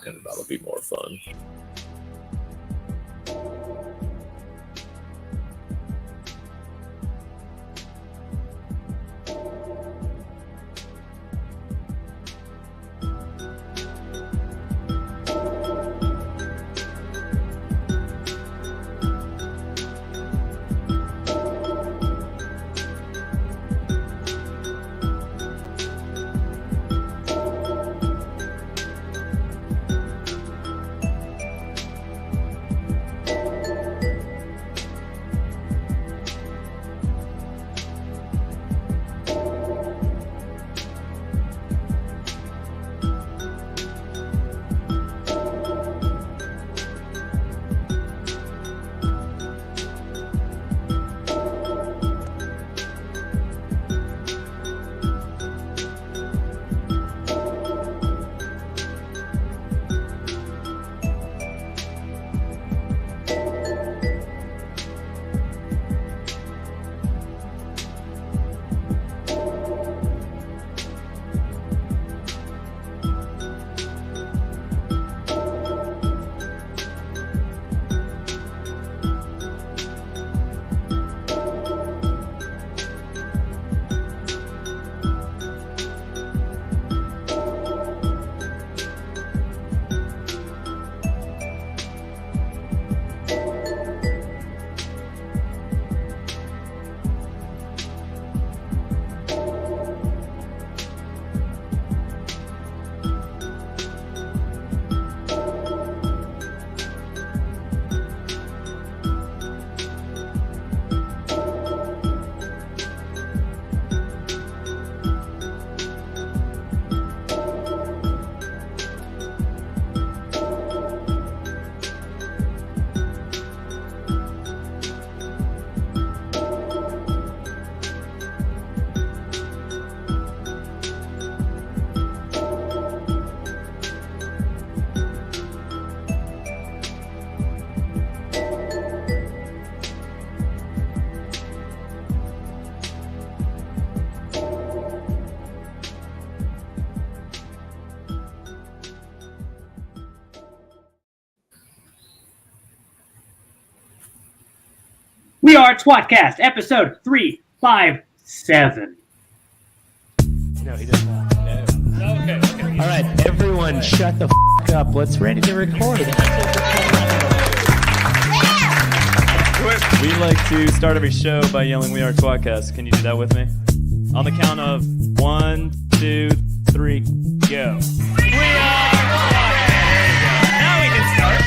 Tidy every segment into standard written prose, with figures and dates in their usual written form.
and that'll be more fun. We are tWoTcast, episode 357. No, he does not. No. Okay. All right, everyone, shut the f*** up. Let's ready to record. We like to start every show by yelling, "We are tWoTcast." Can you do that with me? On the count of 1, 2, 3, go. We are tWoTcast. Now we can start.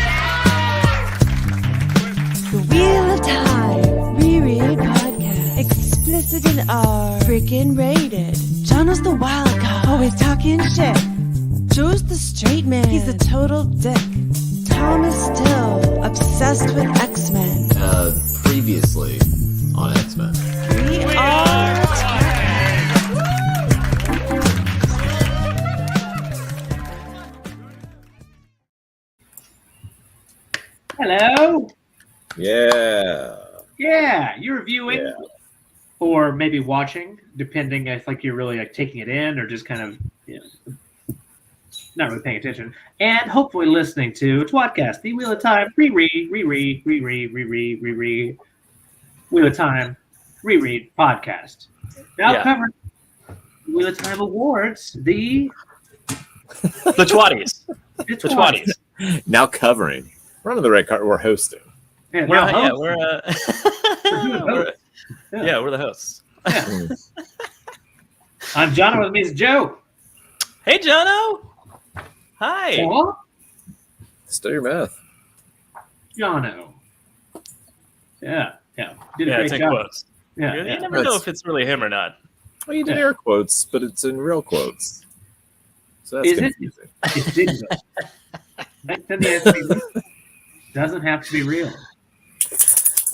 The Wheel of Time Reread Podcast. Explicit and R. Freaking rated. Jono's the wild card. Always talking shit. Joe's the straight man. He's a total dick. Tom is still obsessed with X-Men. Previously on X-Men. We are Hello. Yeah, you're reviewing Yeah. or maybe watching, depending if like you're really like taking it in or just kind of not really paying attention, and hopefully listening to tWoTcast, the Wheel of Time reread Wheel of Time reread podcast. Now covering Wheel of Time awards, the tWoTties. The tWoTties. now covering. We're on the right card. We're hosting. Yeah, We're the hosts. Yeah. I'm Jono. With me is Joe. Hey, Jono. Hi. Hello? Study your math. Jono. Yeah. Did a Yeah, great it's in job. quotes. Yeah, You yeah. never know if it's really him or not. Well, you did air quotes, but it's in real quotes. So that's Is it? confusing. It's digital. Then the SPV doesn't have to be real.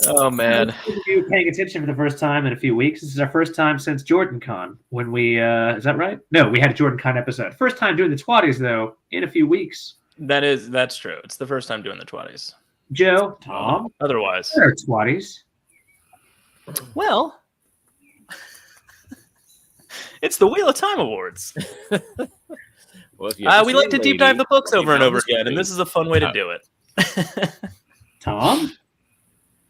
Oh, man. If you're paying attention for the first time in a few weeks, this is our first time since JordanCon when we, is that right? No, we had a JordanCon episode. First time doing the tWoTties, though, in a few weeks. That's true. It's the first time doing the tWoTties. Joe, Tom, Otherwise. what are tWoTties? Well, it's the Wheel of Time Awards. Well, if you haven't We seen like to deep Lady, dive the books keep over and on over again, and this is a fun way to do it. Tom?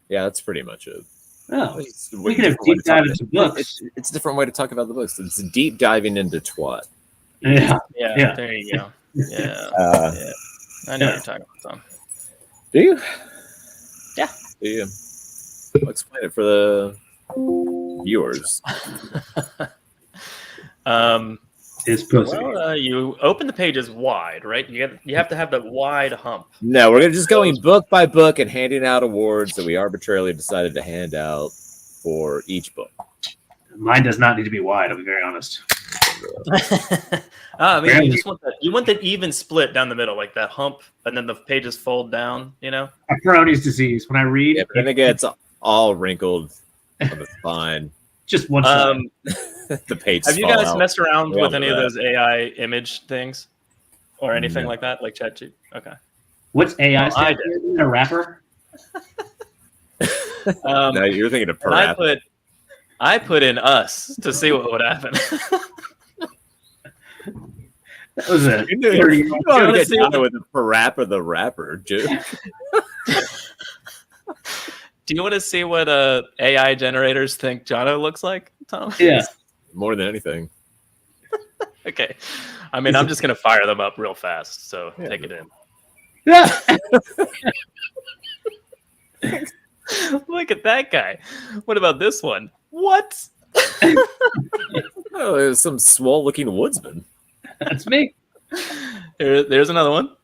Yeah, that's pretty much it. Oh, It's a we could have different way deep to talk dive about- into books. It's a different way to talk about the books. It's deep diving into twat. Yeah. Yeah, there you go. Yeah, Yeah. I know what you're talking about, Tom. Do you? Yeah. Do you? I'll explain it for the viewers. His pussy. Well, you open the pages wide, right? You have to have that wide hump. No, we're just going book by book and handing out awards that we arbitrarily decided to hand out for each book. Mine does not need to be wide, I'll be very honest. I mean, you want that even split down the middle, like that hump, and then the pages fold down. You know, Peyronie's disease. When I read, Yeah, but then it gets all wrinkled on the spine. just one side. The page. Have you guys messed around We all with any know of that. those AI image things or anything No. like that, like ChatGPT? Okay. What's AI? I stand for? A rapper? No, you're thinking of And I Parap. put in us to see what would happen. That was a You knew 30-year-old you wanna get see down what- with the Parappa the rapper joke. Do you want to see what AI generators think Jono looks like, Tom? Yeah. More than anything. Okay. I mean, I'm just going to fire them up real fast, so Yeah. take it in. Yeah. Look at that guy. What about this one? What? Oh, there's some swole-looking woodsman. That's me. There's another one.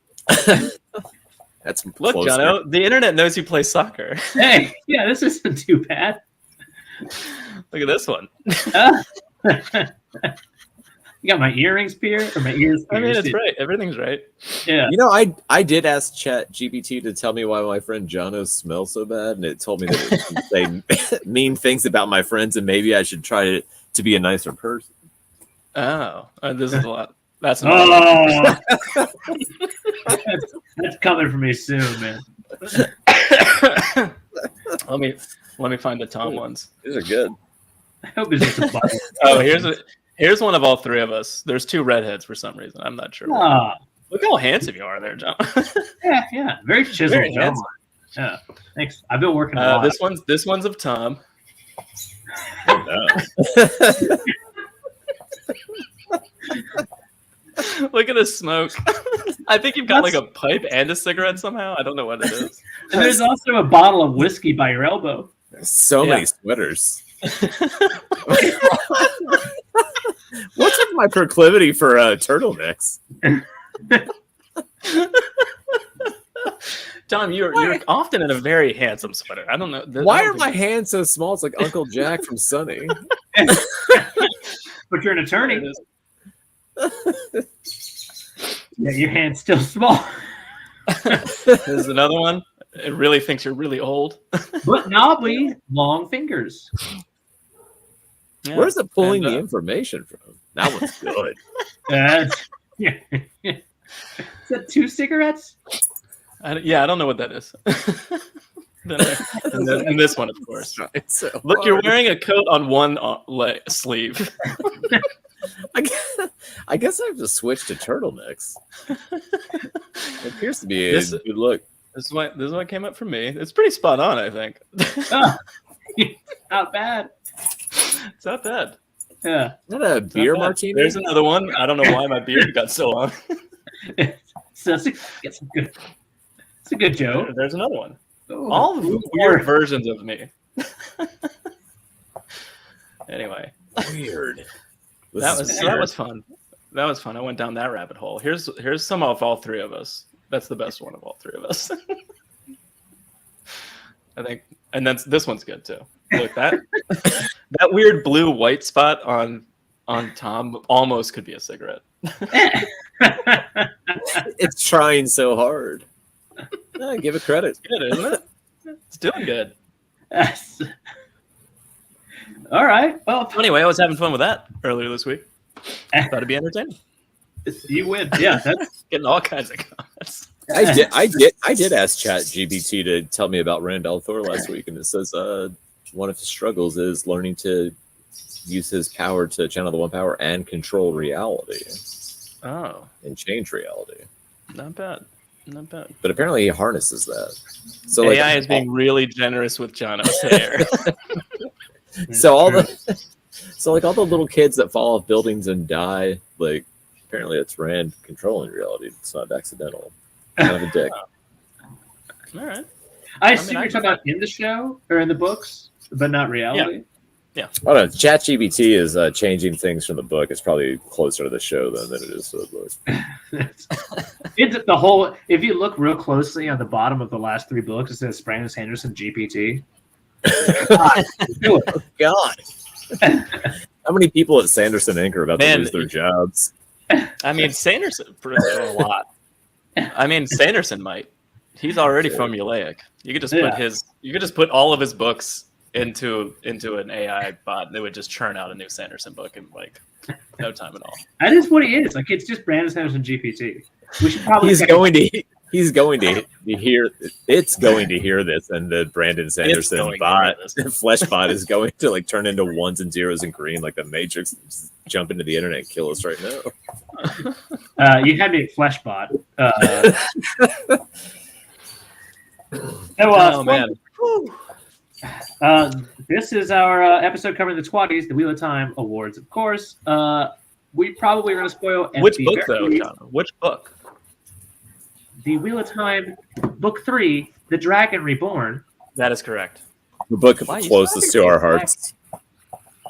That's Look, closer. Jono, the internet knows you play soccer. Hey, yeah, this isn't too bad. Look at this one. You got my earrings pierced or my ears pierced? I mean, it's right. Everything's right. Yeah. You know, I did ask ChatGPT to tell me why my friend Jono smells so bad, and it told me that it can say mean things about my friends, and maybe I should try to be a nicer person. Oh, this is a lot. That's another Oh, that's coming for me soon, man. one. Let me find the Tom ones. These are good. I hope it's just a button. Oh, here's one of all three of us. There's two redheads for some reason. I'm not sure. why. Ah, Look how handsome you are there, John. yeah, very chiseled. Very John. handsome. Yeah, thanks. I've been working a lot. This one's of Tom. No. Look at this smoke. I think you've got like a pipe and a cigarette somehow. I don't know what it is. And there's also a bottle of whiskey by your elbow. So many sweaters. What's with my proclivity for turtlenecks? Tom, you're often in a very handsome sweater. I don't know. Why are my hands so small? It's like Uncle Jack from Sunny. But you're an attorney. Yeah, your hand's still small. There's another one. It really thinks you're really old. But knobbly, long fingers. Yeah. Where's it pulling And, the information from? That one's good. Yeah. Is that 2 cigarettes? I don't know what that is. and this one, of course. It's so Look, you're hard. wearing a coat on one sleeve. I guess I have to switch to turtlenecks. It appears to be a This- good look. This is what came up for me. It's pretty spot on, I think. Oh, not bad. It's not bad. Yeah. Is that a beer Not bad. martini? There's another one. I don't know why my beard got so long. So it's a good. It's a good joke. There's another one. Oh, All the weird versions of me. Anyway, Weird. that was fun. That was fun. I went down that rabbit hole. Here's some of all three of us. That's the best one of all three of us. I think, and then this one's good too. Look, that weird blue white spot on Tom almost could be a cigarette. It's trying so hard. Give it credit. Good, isn't it? It's doing good. Yes. All right. Well, Anyway, I was having fun with that earlier this week. Thought it'd be entertaining. you win. Yeah, that's Getting all kinds of comments. I did ask ChatGPT to tell me about Randall Thor last week, and it says one of his struggles is learning to use his power to channel the one power and control reality. Oh, and change reality. not bad. Not bad. But apparently he harnesses that. So AI is being really generous with Jono's hair. so all the so like all the little kids that fall off buildings and die, like apparently it's Rand controlling reality. It's not accidental. Kind of a dick. All right. I assume you're talking about in the show or in the books, but not reality. Oh no, ChatGPT is changing things from the book. It's probably closer to the show than it is to the book. It's the whole. If you look real closely on the bottom of the last 3 books, it says Brandon Sanderson GPT. God. How many people at Sanderson Inc. are about to lose their jobs? I mean, Sanderson a lot. I mean, Sanderson might. He's already formulaic. You could just put You could just put all of his books into an AI bot, and they would just churn out a new Sanderson book in like no time at all. That is what he is. Like it's just Brandon Sanderson GPT. We should probably. He's going to hear. It's going to hear this, and the Brandon Sanderson bot, flesh bot, is going to like turn into ones and zeros and green like the Matrix. Just jump into the internet and kill us right now. You had me at Fleshbot. Man. This is our episode covering the tWoTties, the Wheel of Time Awards, of course. We probably are going to spoil. Which book, though, John? Which book? The Wheel of Time, Book 3, The Dragon Reborn. That is correct. The book closest to our hearts.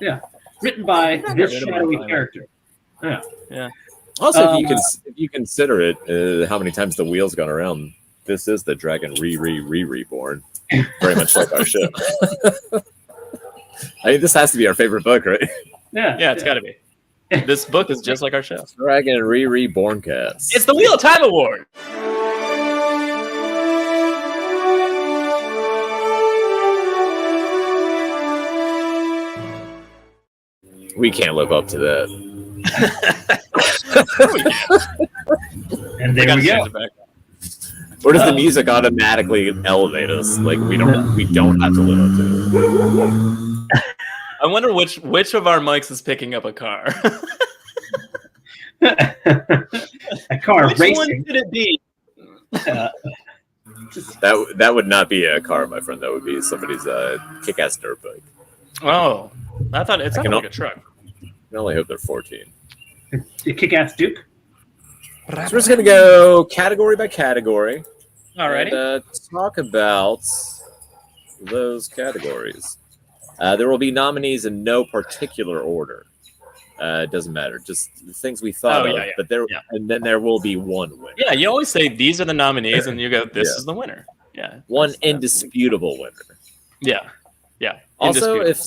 Yeah, written by this shadowy character. Yeah. Also, if you consider it, how many times the wheel's gone around, this is the Dragon Reborn. Very much like our show. I mean, this has to be our favorite book, right? Yeah, it's got to be. This book is just like our show. Dragon Reborn cast. It's the Wheel of Time Award. We can't live up to that. And there we go. Or does the music automatically elevate us? Like we don't have to live up to it. I wonder which of our mics is picking up a car. A car which racing. one could it be? That would not be a car, my friend. That would be somebody's kick-ass dirt bike. Oh, I thought it sounded like a truck. I can only hope they're 14. The kick-ass Duke. So we're just gonna go category by category. Alrighty. And talk about those categories. There will be nominees in no particular order. It doesn't matter, just the things we thought of. But and then there will be one winner. Yeah, you always say these are the nominees, and you go, "This is the winner." Yeah, one indisputable winner. Yeah. Also, if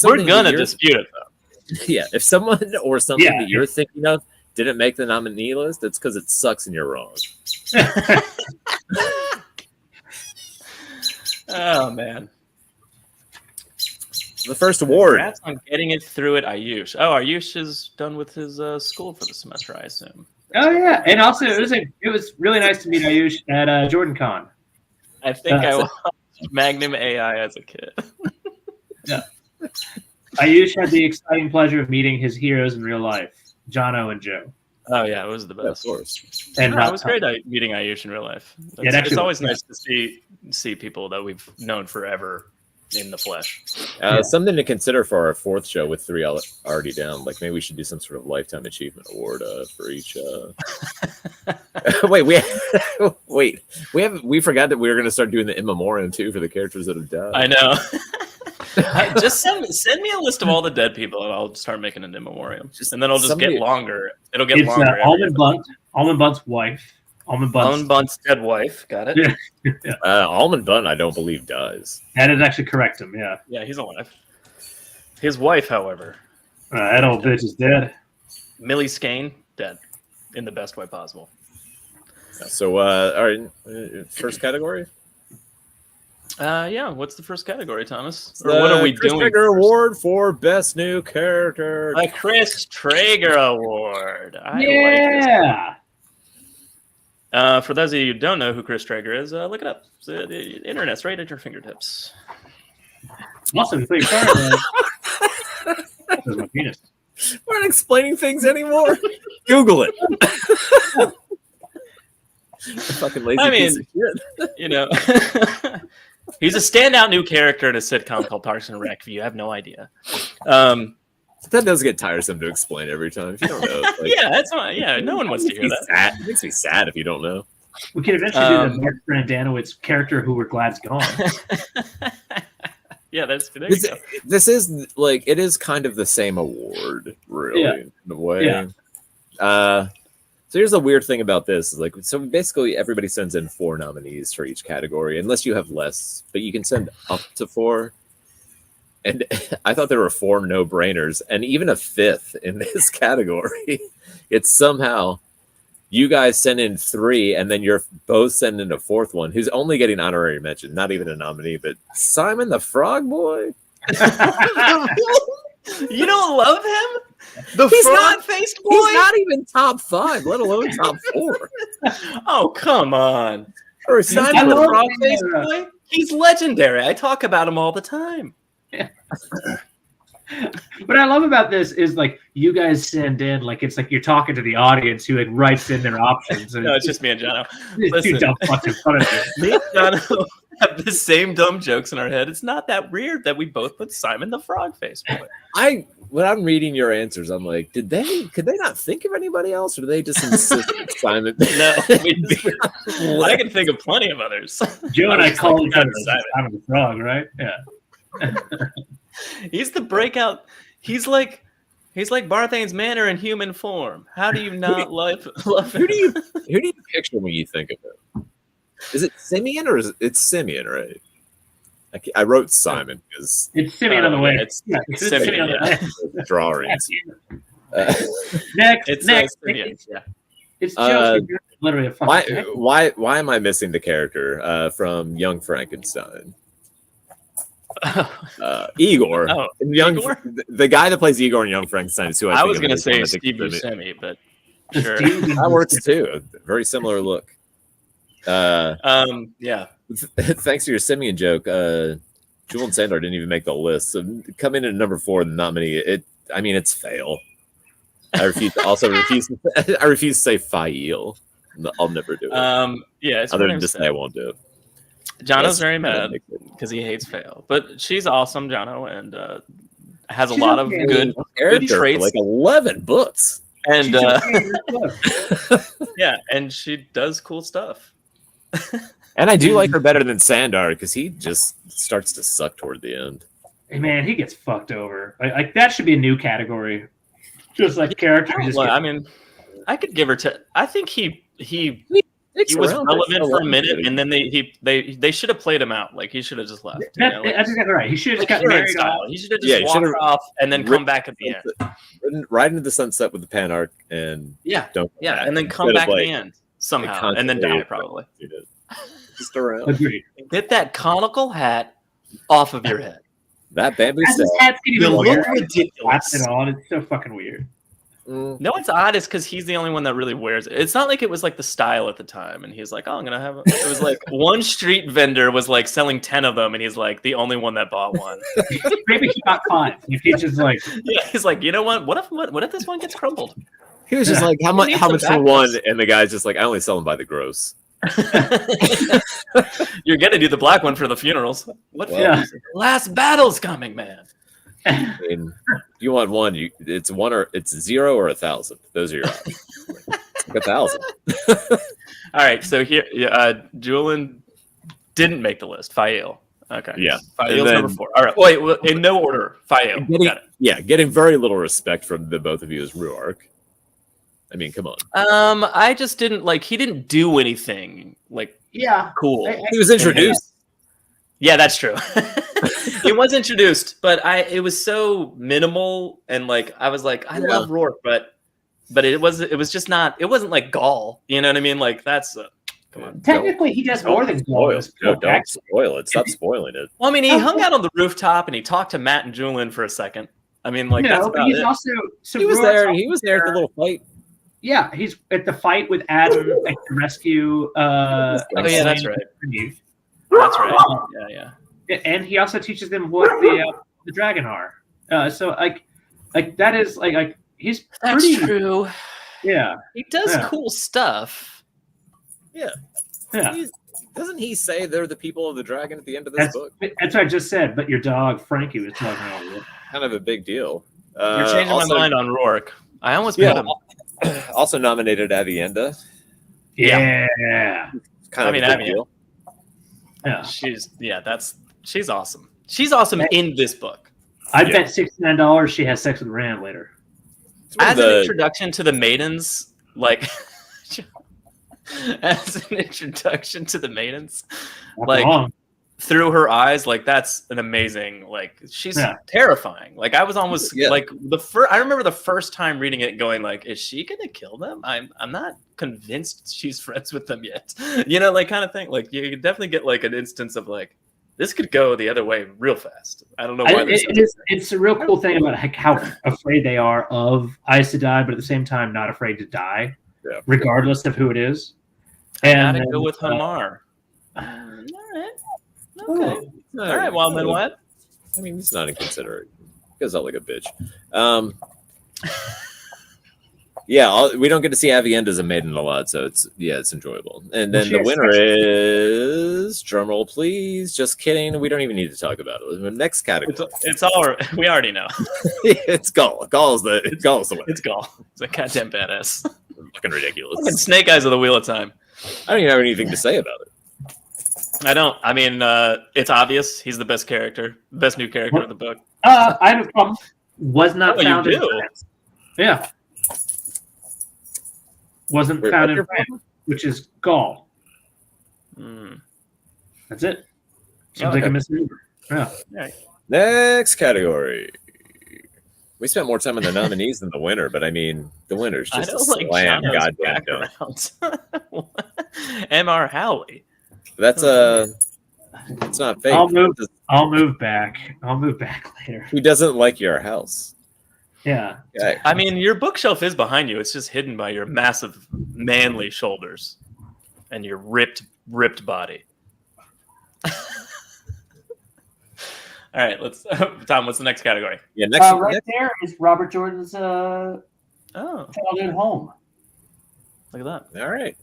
we're gonna dispute it though. Yeah, if someone or something that you're thinking of didn't make the nominee list, it's because it sucks and you're wrong. Oh man. The first award. Congrats on getting it through it, Ayush. Oh, Ayush is done with his school for the semester, I assume. Oh yeah, and also it was really nice to meet Ayush at Jordan Con. I think I watched Magnum AI as a kid. Yeah. Ayush had the exciting pleasure of meeting his heroes in real life, Jono and Joe. Oh yeah, it was the best. Yeah, of course. And it was great meeting Ayush in real life. It's always nice to see people that we've known forever in the flesh. Something to consider for our fourth show with 3 already down. Like maybe we should do some sort of lifetime achievement award for each. We forgot that we were going to start doing the in memoriam too for the characters that have died. I know. Just send me a list of all the dead people, and I'll start making an in memoriam. And then it'll just get longer. It'll get longer. Almond Bunt's wife. Almond Bunt's dead wife. Got it. Almond Bunt, I don't believe dies. That is actually correct him. Yeah. Yeah, he's alive. His wife, however, that old bitch is dead. Millie Skane, dead, in the best way possible. So, all right, first category. What's the first category, Thomas? Or what are we Chris doing? Traeger Award for Best New Character. A Chris Traeger Award. I yeah. Like it. For those of you who don't know who Chris Traeger is, look it up. The internet's right at your fingertips. Awesome. That's my penis. We're not explaining things anymore. Google it. Fucking lazy piece of shit. You know, he's a standout new character in a sitcom called Parks and Rec. You have no idea. That does get tiresome to explain every time. If you don't know, yeah, that's why. Yeah, no one wants to hear that. Sad. It makes me sad if you don't know. We could eventually do the Mark Brandanowitz character who we're glad's gone. Yeah, there you go. This is like it is kind of the same award, really, in a way. Yeah. So here's the weird thing about this: is like, so basically everybody sends in 4 nominees for each category, unless you have less, but you can send up to 4. And I thought there were 4 no-brainers, and even a 5th in this category. It's somehow you guys send in 3, and then you're both sending in a 4th one, who's only getting honorary mention, not even a nominee, but Simon the Frog Boy. You don't love him? He's frog-faced boy? He's not even top 5, let alone top 4. Oh, come on. Or Simon the frog-faced boy? He's legendary. I talk about him all the time. Yeah. What I love about this is like you guys send in like it's like you're talking to the audience who like writes in their options. And no, it's just me and Jono. Listen, two dumb fucks in front of you. Me and Jono have the same dumb jokes in our head. It's not that weird that we both put Simon the Frog Face boy. When I'm reading your answers, I'm like, could they not think of anybody else, or do they just insist on Simon? No, I can think of plenty of others. Joe and I call each other Simon the Frog, right? Yeah. He's the breakout. He's like Barthane's Manor in human form. How do you not love him? Who do you picture when you think of him? Is it Simeon or it's Simeon, right? I wrote Simon because it's Simeon on the way. It's Simeon on the way. Drawings. Next, Simeon. Yeah. It's just literally a fucking. Why am I missing the character from Young Frankenstein? Igor. Oh, Igor? The guy that plays Igor in Young Frankenstein is who I was going to say Steve Buscemi, but sure. That works too. A very similar look. Yeah. Thanks to your Simeon joke, Jewel and Sandor didn't even make the list. So coming in at number 4, the nominee. It's fail. I refuse to say Fail. I'll never do it. Yeah, it's other than just say I won't do it. Jono's very mad because he hates Fail, but she's awesome, Jono, and has a lot of good traits. Like 11 books, and yeah, and she does cool stuff. And I do like her better than Sandor because he just starts to suck toward the end. Hey man, he gets fucked over. Like that should be a new category. Just like character. I could give her to. I think he was relevant for a minute, and then they should have played him out. Like he should have just left. That's exactly right. He should have just got married style. He should have just walked off and then come back at the end. Right into the sunset with the pan arc and and then come back at the end somehow and then die probably. Just around. Agreed. Get that conical hat off of your head. That bamboo his hat's getting look ridiculous. It on. It's so fucking weird. No, it's odd is because he's the only one that really wears it. It's not like it was like the style at the time, and he's like, "Oh, I'm gonna have." It was like one street vendor was like selling 10 of them, and he's like the only one that bought one. Maybe he got 5. If just like, he's like, you know what? What if this one gets crumbled? He was just like, how much for one? And the guy's just like, I only sell them by the gross. You're gonna do the black one for the funerals. What? Yeah. Last battle's coming, man. I mean, you want one? It's 1 or it's 0 or 1,000. Those are your options. 1,000. All right, so here, Julian didn't make the list. Fael. Okay. Yeah. Fael's number 4. All right. Wait, in no order. Fael. Got it. Yeah, getting very little respect from the both of you is Ruark. I mean, come on. I just didn't like. He didn't do anything like. Yeah. Cool. He was introduced. Yeah, that's true. He was introduced, but it was so minimal, and like I was like, I love Rourke, but it was just not. It wasn't like Gaul. You know what I mean? Like that's come on. Technically, he does more than Gaul. Don't spoil it. Stop spoiling it. Well, I mean, he hung out on the rooftop and he talked to Matt and Julian for a second. I mean, like that's about it. Also, he was there. He was there at the little fight. Yeah, he's at the fight with Adam like, to rescue. Oh yeah, that's right. That's right. Yeah. And he also teaches them what the dragon are. So like, Like that is like he's That's pretty true. Yeah. He does Yeah. cool stuff. Yeah. Doesn't he say they're the people of the dragon at the end of this book? That's what I just said, but your dog Frankie was talking over it. Kind of a big deal. You're changing also, my mind on Rourke. I almost put him. Also nominated Avienda. Yeah. Kind of a big deal. Yeah. She's awesome. She's awesome in this book. I bet $69 she has sex with Rand later. As an introduction to the maidens, like through her eyes, like that's an amazing, like she's terrifying. Like I was almost like I remember the first time reading it going like, is she gonna kill them? I'm not convinced she's friends with them yet. You know, like kind of thing. Like you definitely get like an instance of like this could go the other way real fast. I don't know why. It's a real cool thing about how afraid they are of Aes Sedai, but at the same time not afraid to die, regardless of who it is. And I gotta go with Hamar. All right. Okay. All right. Well, then what? I mean, he's not inconsiderate. He goes out like a bitch. We don't get to see Avienda as a maiden a lot, so it's enjoyable. And then the winner is drumroll, please. Just kidding. We don't even need to talk about it. The next category. It's all we already know. It's Gaul. Gaul's the winner. It's Gaul. It's a goddamn badass. Fucking ridiculous. Fucking Snake Eyes of the Wheel of Time. I don't even have anything to say about it. I don't. I mean, it's obvious. He's the best character, best new character of the book. I have a problem. Was not found in France. Yeah. Wasn't found in France, which is Gaul. That's it. Seems like a misnomer. Yeah. Right. Next category. We spent more time on the nominees than the winner, but I mean, the winner's just a slam goddamn dunk. M.R. Howley. That's it's not fake. I'll move back. I'll move back later. He doesn't like your house. Yeah. I mean, your bookshelf is behind you. It's just hidden by your massive, manly shoulders and your ripped body. All right, let's. Tom, what's the next category? Yeah, next there is Robert Jordan's childhood home. Look at that. All right.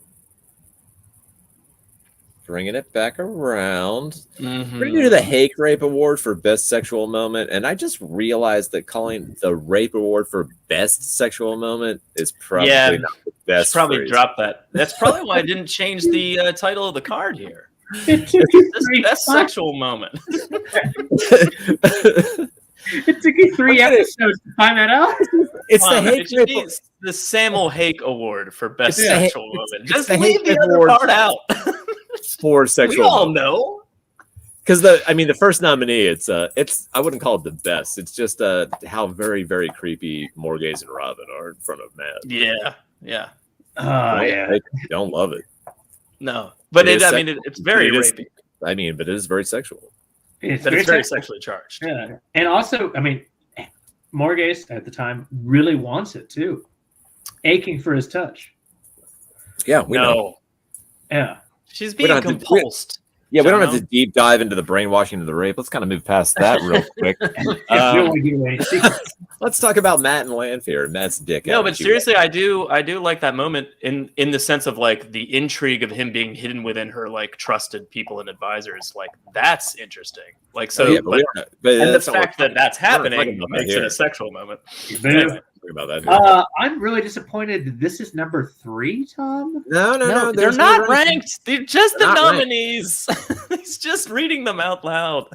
Bringing it back around. Mm-hmm. We're going to do the Hake Rape Award for Best Sexual Moment. And I just realized that calling the Rape Award for Best Sexual Moment is probably not the best. Probably phrase. drop that. That's probably why I didn't change the title of the card here. This best sexual moment. It took you 3 episodes to find that out. It's the Hake Rape. The Samuel Hake Award for Best Sexual Moment. Just the leave the other part out. For sexual, we all know. Because the first nominee, it's I wouldn't call it the best. It's just how very, very creepy Morghese and Robin are in front of Matt. Yeah. I don't love it. No, but it's very rapey. I mean, but it is very sexual. It's very sexually charged. Yeah, and also, I mean, Morghese at the time really wants it too, aching for his touch. Yeah, we know. Yeah. She's being compulsed. We don't have to deep dive into the brainwashing of the rape. Let's kind of move past that real quick. Let's talk about Matt and Lanfear. Matt's dick. No, but seriously, I do like that moment in the sense of like the intrigue of him being hidden within her like trusted people and advisors. Like that's interesting. Like so, and the fact that that's happening makes it a sexual moment. About that. I'm really disappointed that this is number 3, Tom. No, they're not ranked. They're just the nominees. He's just reading them out loud.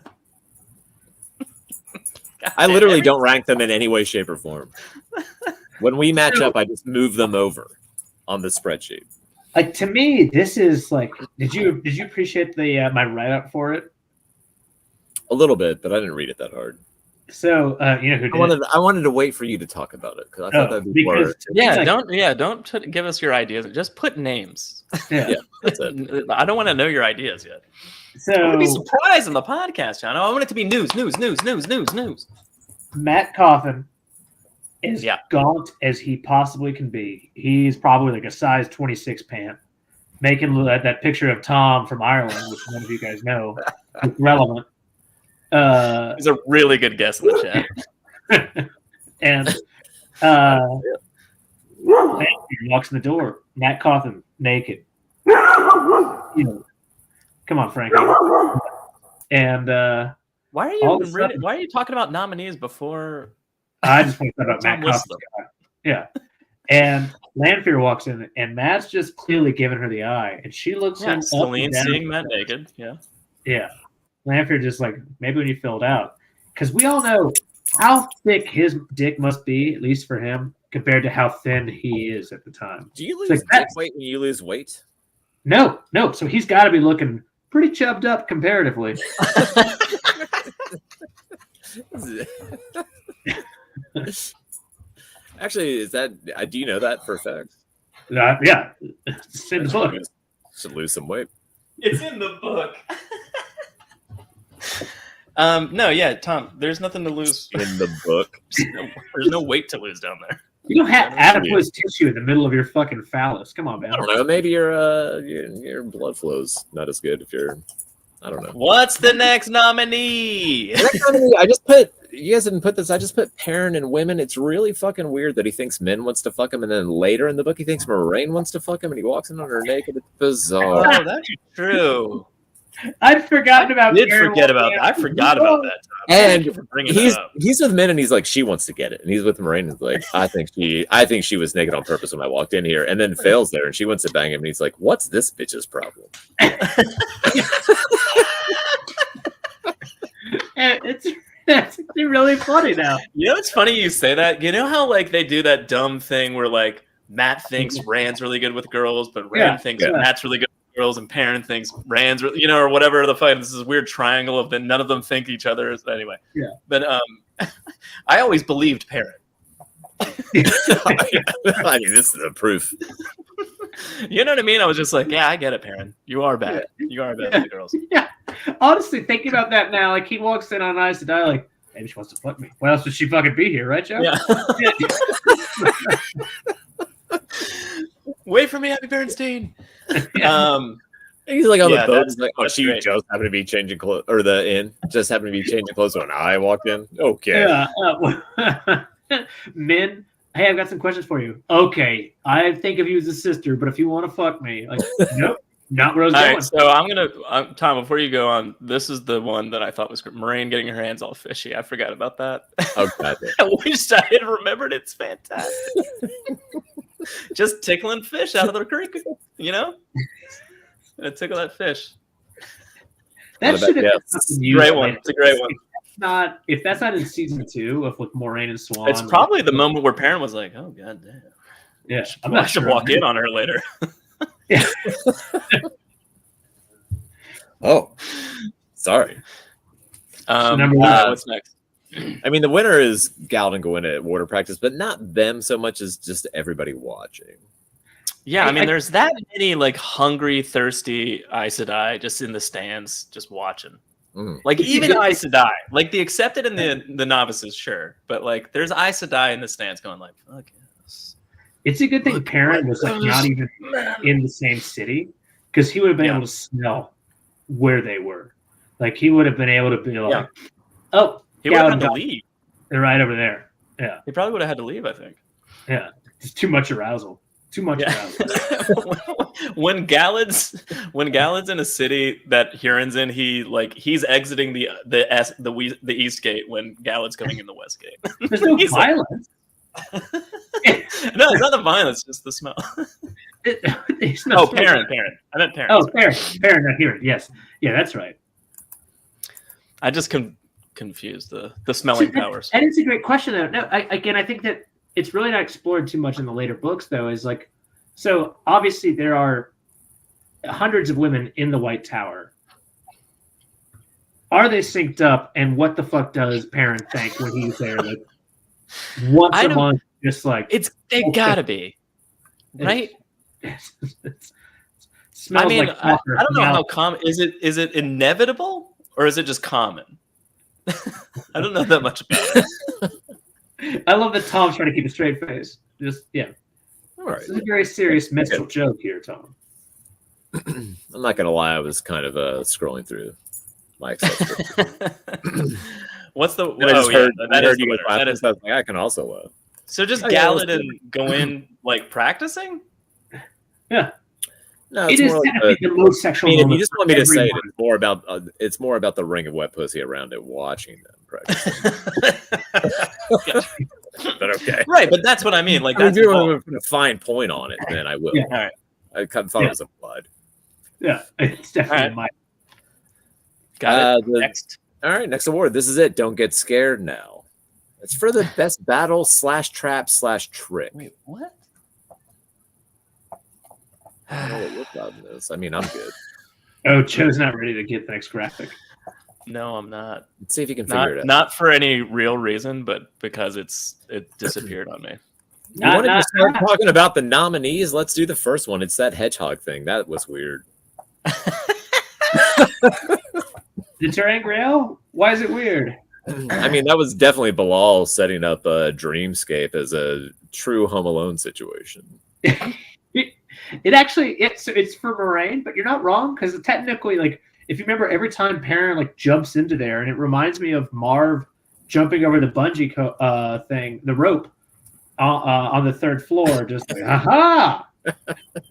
I literally don't rank them in any way, shape, or form. When we match up, I just move them over on the spreadsheet. Like to me, this is like. Did you appreciate the my write up for it? A little bit, but I didn't read it that hard. So you know who did I wanted to wait for you to talk about it because I thought that'd be more. Don't give us your ideas. Just put names. Yeah, that's it. I don't want to know your ideas yet. So I want to be surprised in the podcast, Jono. I want it to be news. Matt Coffin is gaunt as he possibly can be. He's probably like a size 26 pant, making that picture of Tom from Ireland, which none of you guys know, relevant. He's a really good guess in the chat. And Lanfear walks in the door. Matt Cawthon naked. Come on, Frankie. And why are you talking about nominees before? I just want to talk about Matt Cawthon. Yeah. And Lanfear walks in, and Matt's just clearly giving her the eye, and she looks him Celine seeing Matt naked. Yeah. Lanfear just like, maybe when you filled out, because we all know how thick his dick must be, at least for him, compared to how thin he is at the time. Do you lose dick weight when you lose weight? No. So he's got to be looking pretty chubbed up comparatively. Actually, is that? Do you know that for a fact? Yeah, it's in the book. Should lose some weight. It's in the book. No, yeah, Tom. There's nothing to lose in the book. There's no weight to lose down there. You don't have adipose tissue in the middle of your fucking phallus. Come on, man. I don't know. Maybe your blood flow's not as good if you're. I don't know. What's the next nominee? I just put. You guys didn't put this. I just put Perrin and women. It's really fucking weird that he thinks Min wants to fuck him, and then later in the book he thinks Moraine wants to fuck him, and he walks in on her naked. It's bizarre. Oh, that's true. I'd forgotten about. I forgot about that. And he's with Min, and he's like, she wants to get it, and he's with Moraine, and he's like, I think she was naked on purpose when I walked in here, and then fails there, and she wants to bang him, and he's like, what's this bitch's problem? It's really funny now. You know, it's funny you say that. You know how like they do that dumb thing where like Matt thinks Rand's really good with girls, but Rand thinks Matt's really good with girls, and Perrin thinks Rand's really, or whatever the fuck. This is a weird triangle of then none of them think each other. Anyway, But I always believed Perrin. I mean, this is a proof. You know what I mean? I was just like, yeah, I get it, Perrin. You are bad. You are bad with the girls. Yeah. Honestly, thinking about that now, like he walks in on Eyes to Die, like, maybe she wants to fuck me. Why else would she fucking be here, right, Joe? Yeah. Wait for me, Happy Bernstein. He's like on the boat. He's like, she great. Just happened to be changing clothes, or the inn just happened to be changing clothes when I walked in. Okay. Yeah. Min, hey, I've got some questions for you. Okay, I think of you as a sister, but if you want to fuck me, like, nope, not where I was going. Right, so I'm gonna, Tom, before you go on, this is the one that I thought was Moraine getting her hands all fishy. I forgot about that. Okay. I wish I had remembered. It's fantastic. Just tickling fish out of the creek, Gonna tickle that fish. That should have been great one. It's a great one. If that's not in season 2 of with Moraine and Swan, it's probably the moment where Perrin was like, "Oh god damn." Yeah, I should walk in on her later. Yeah. Oh, sorry. What's next? I mean, the winner is Galad and Gwen at water practice, but not them so much as just everybody watching. Yeah, I mean, there's that many like hungry, thirsty Aes Sedai just in the stands, just watching. Like even Aes Sedai, like the accepted and the novices, sure, but like there's Aes Sedai in the stands going like, "Fuck yes." It's a good thing Perrin was like not even in the same city, because he would have been able to smell where they were. Like he would have been able to be like, "Oh, he would have had to leave. They're right over there." Yeah, he probably would have had to leave. I think. Yeah, it's too much arousal. Too much arousal. When Galad's in a city that Huron's in, he's exiting the east gate when Galad's coming in the west gate. There's no violence. No, it's not the violence, just the smell. Perrin. I meant Perrin. Oh, Perrin, not Huron. Yes, yeah, that's right. I just confused the smelling powers. And it's a great question, though. No, I think that it's really not explored too much in the later books, though. Is like, so obviously there are hundreds of women in the White Tower. Are they synced up? And what the fuck does Perrin think when he's there? Like once a month, just like they gotta be right. Smells like I don't know how common is it. Is it inevitable or is it just common? I don't know that much about it. I love that Tom's trying to keep a straight face. Just All right. This is a very serious mental joke here, Tom. I'm not gonna lie, I was kind of scrolling through my Excel. What's the? And I just heard, that I is heard the you winner. guys That laughing, is. so I was like, I can also. So just Oh, yeah, Gallatin let's go in like practicing. Yeah. No, It it's is more like technically the most sexual I mean, if moment you just for want me to say it, everyone. it's more about the ring of wet pussy around it, watching them practice. But okay, Right, but that's what I mean. Like I mean, that's if you involved. want to put a fine point on it, then I will. Yeah. All right. I kind of thought it was implied. Yeah, it's definitely All my. Got it. The- Next. All right, next award. This is it. Don't get scared now. It's for the best battle / trap / trick. Wait, what? I don't know what your problem is. I mean, I'm good. Oh, Joe's not ready to get the next graphic. No, I'm not. Let's see if you can figure it out. Not for any real reason, but because it disappeared on me. You wanted to start talking about the nominees? Let's do the first one. It's that hedgehog thing. That was weird. The Terrain Grail? Why is it weird? I mean, that was definitely Bilal setting up a Dreamscape as a true Home Alone situation. It actually it's for Moraine, but you're not wrong because technically, like, if you remember, every time Perrin like jumps into there, and it reminds me of Marv jumping over the bungee thing, the rope on the third floor, just like aha,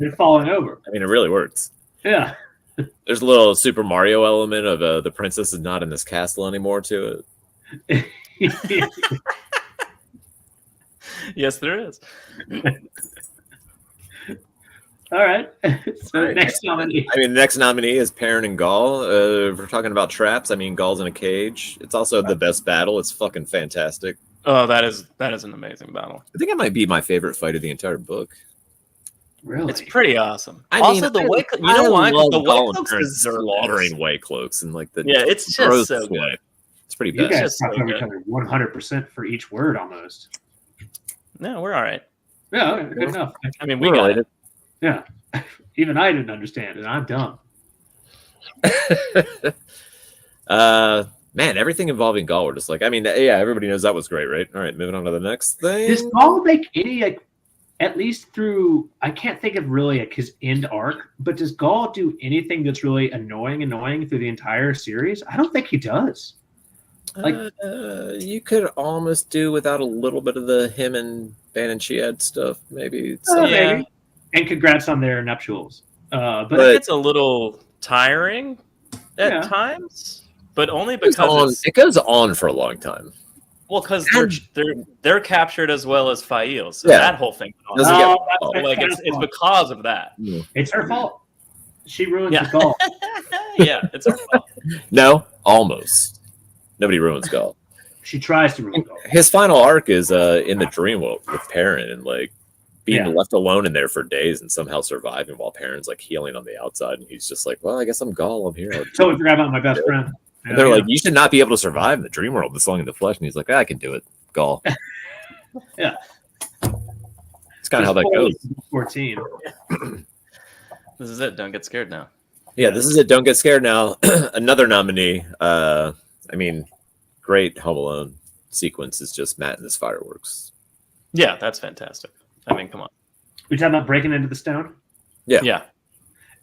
and falling over. I mean, it really works. Yeah. There's a little Super Mario element of the princess is not in this castle anymore to it. Yes, there is. All right. So All right. next nominee. I mean, the next nominee is Perrin and Gaul. If we're talking about traps, I mean, Gaul's in a cage. It's also the best battle. It's fucking fantastic. Oh, that is an amazing battle. I think it might be my favorite fight of the entire book. Really? It's pretty awesome. I Also, mean, the I- white, you I know why? 'Cause love the white Gaul cloaks and deserve slaughtering this. white cloaks and like the Yeah, it's just gross so good. sweat. It's pretty You bad. guys just talk so over each good. other 100% for each word almost. No, we're all right. Yeah, okay, good enough. I mean, we We're got it. Yeah. Even I didn't understand it. I'm dumb. Man, everything involving Gaul were just like, I mean, yeah, everybody knows that was great, right? All right, moving on to the next thing. Does Gaul make any, like, at least through, I can't think of really like his end arc, but does Gaul do anything that's really annoying through the entire series? I don't think he does. Like, You could almost do without a little bit of the him and Ban and Chiad stuff, maybe. Yeah. maybe. And congrats on their nuptials. But It gets a little tiring at Yeah. times, but only It goes because it goes on for a long time. because they're captured as well as Fail, so Yeah. that whole thing. Doesn't Oh, get- that's Like it's because of that. it's her fault. She ruined Yeah. the Gaul. Yeah, it's our fault. No, almost. Nobody ruins Gaul. She tries to ruin Gaul. His final arc is in the dream world with Perrin and like being Yeah. left alone in there for days and somehow surviving while Perrin's like healing on the outside and he's just like, well, I guess I'm Gaul. I'm here. Totally forgot about my best friend. And they're like, you should not be able to survive in the dream world this long in the flesh. And he's like, I can do it, Gaul. Yeah. It's kind of how that goes. 14. This is it. Don't get scared now. Yeah, this is it. Don't get scared now. Another nominee. I mean, great Home Alone sequence is just Matt and his fireworks. Yeah, that's fantastic. I mean, come on. We talking about breaking into the stone? Yeah,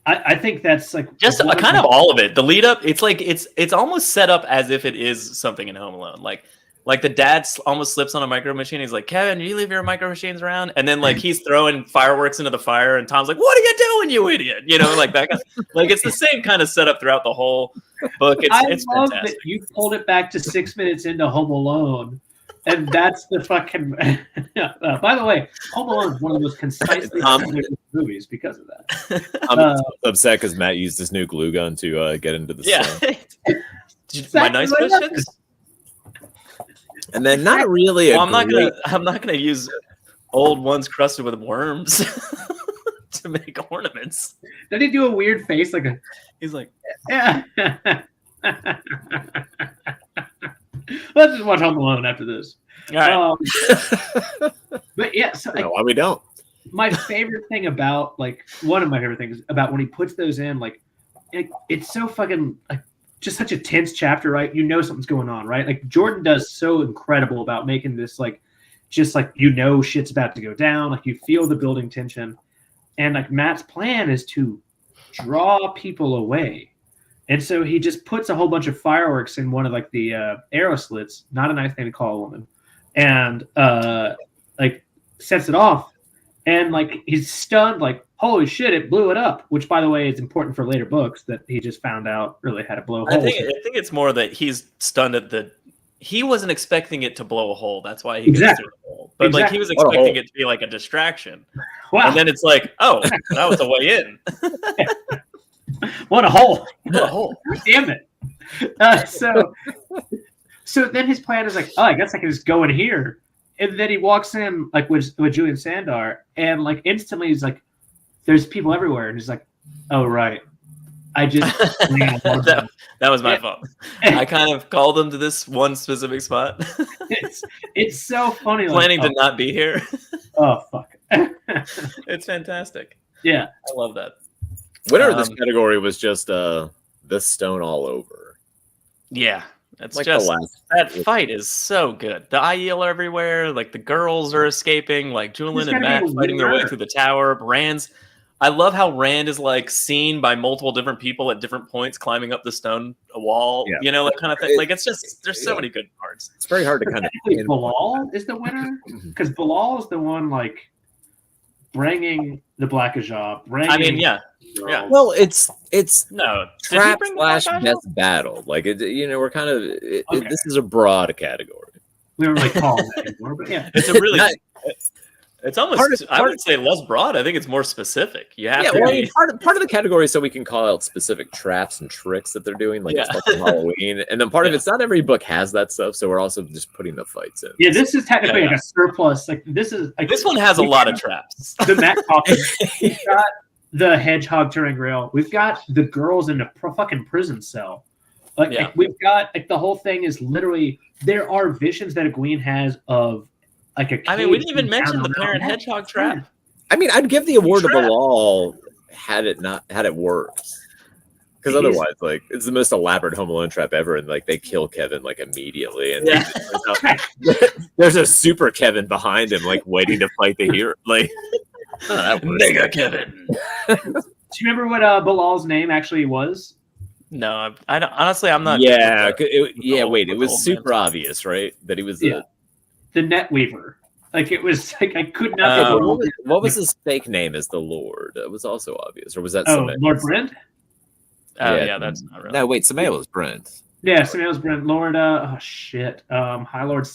I think that's like just kind of all of it. The lead up, it's like it's almost set up as if it is something in Home Alone. Like the dad almost slips on a micro machine. He's like, Kevin, you leave your micro machines around, and then like he's throwing fireworks into the fire, and Tom's like, what are you doing, you idiot? You know, like that. Like it's the same kind of setup throughout the whole book. It's love fantastic. that you pulled it back to 6 minutes into Home Alone, and that's the fucking. By the way, Home Alone is one of the most concisely movies because of that. I'm upset because Matt used his new glue gun to get into the sun. My nice questions. And then not really. Well, I'm not gonna use old ones crusted with worms to make ornaments. Did he do a weird face like a? He's like, Yeah. Let's just watch Home Alone after this. all right. But yeah, so No, why we don't? my favorite thing about one of my favorite things about when he puts those in, it's so fucking just such a tense chapter, right? You know something's going on, right? Like Jordan does so incredible about making this just shit's about to go down. Like you feel the building tension, and like Matt's plan is to draw people away And so he just puts a whole bunch of fireworks in one of like the arrow slits. Not a nice thing to call a woman. And like sets it off. And like he's stunned, like, holy shit, it blew it up. Which, by the way, is important for later books that he just found out really had to blow holes. I think it's more that he's stunned at he wasn't expecting it to blow a hole. That's why he goes through the hole. But like he was expecting it to be like a distraction. Wow. And then it's like, oh, that was the way in. What a hole! What a hole! Damn it! So then his plan is like, oh, I guess I can just go in here. And then he walks in like with Julian Sandar, and like instantly he's like, "There's people everywhere," and he's like, "Oh right, I just that was my fault. I kind of called him to this one specific spot. it's so funny. Planning to not be here. Oh fuck! It's fantastic. Yeah, I love that. Winner of this category was just the stone all over. Yeah. It's like just that fight is so good. The IEL are everywhere. Like the girls are escaping. Like Julian and Matt fighting their way through the tower. I love how Rand is like seen by multiple different people at different points climbing up the stone wall. Yeah. You know, that kind of thing. Like it's just there's so many good parts. It's very hard to kind of. Bilal is the winner because Bilal is the one like bringing the Black Ajah. I mean, yeah. Well, it's no trap / death battle. Like it, we're kind of this is a broad category. We don't really call it that anymore, but yeah, it's a really. It's almost. I would say less broad. I think it's more specific. You have to. Well, part of the category is so we can call out specific traps and tricks that they're doing, like it's fucking Halloween, and then part of it's not every book has that stuff, so we're also just putting the fights in. Yeah, this is technically like a surplus. Like this is like this one has a lot of traps. The Matt Coffin. We've got the hedgehog turning rail. We've got the girls in a fucking prison cell. Like we've got like the whole thing is literally there are visions that Egwene has of. Like we didn't even mention the parent hedgehog trap. I mean, I'd give the award to Bilal had it worked. Because otherwise, like, it's the most elaborate Home Alone trap ever, and like they kill Kevin like immediately, and there's a super Kevin behind him, like waiting to fight the hero, like Mega Kevin. Do you remember what Bilal's name actually was? No, I don't. Honestly, I'm not. Yeah, it was super obvious, right? That he was the Net Weaver. Like it was like I could not. What was his fake name as the Lord? It was also obvious, or was that Lord Brent? Yeah, that's not really. No, wait, Samael is Brent. Yeah, Samael's Brent. Lord, High Lord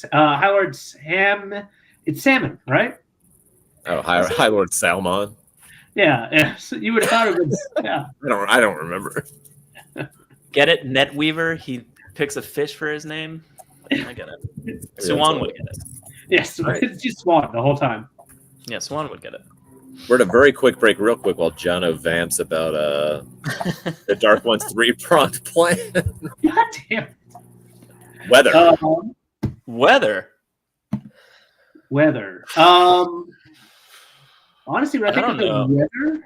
Sam. It's Salmon, right? Oh, High Lord Salmon. Yeah. So you would have thought it was. Yeah. I don't remember. Get it, Net Weaver. He picks a fish for his name. I get it. Swan would get it. Yes, it's just Swan the whole time. Yeah, Swan would get it. We're at a very quick break, real quick, while Jono vamps about the Dark One's 3-pronged plan. God damn. Weather. Weather. Honestly, I don't know. Weather.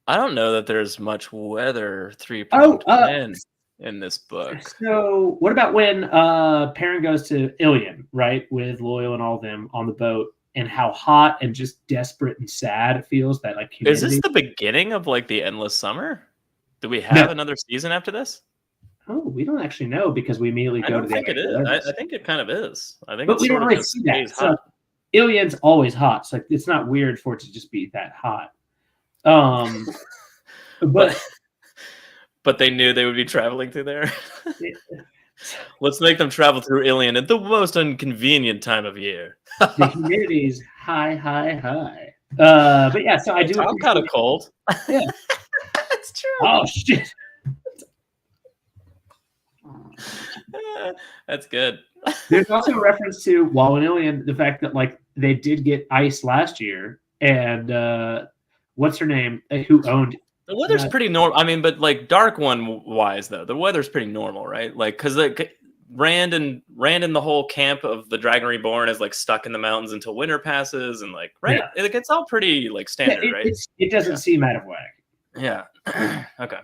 I don't know that there's much weather 3-pronged plan in this book. So, what about when Perrin goes to Ilion, right, with Loyal and all of them on the boat, and how hot and just desperate and sad it feels that like humanity... Is this the beginning of like the endless summer? Do we have another season after this? Oh, we don't actually know because we immediately go to the. I think it is. I think it kind of is. I think, but we don't really see that. So, Ilion's always hot, so it's not weird for it to just be that hot. But they knew they would be traveling through there. Let's make them travel through Ilion at the most inconvenient time of year. The humidity's high. But yeah, so I do. I'm kind of cold. Yeah, that's true. Oh shit. That's good. There's also a reference to while in Ilion, the fact that like they did get ice last year, and what's her name? Who owned? The weather's pretty normal. I mean, but like Dark One wise though, the weather's pretty normal, right? Like because like Rand and the whole camp of the Dragon Reborn is like stuck in the mountains until winter passes, and like it's all pretty like standard, right? It doesn't seem out of whack. Yeah. Okay.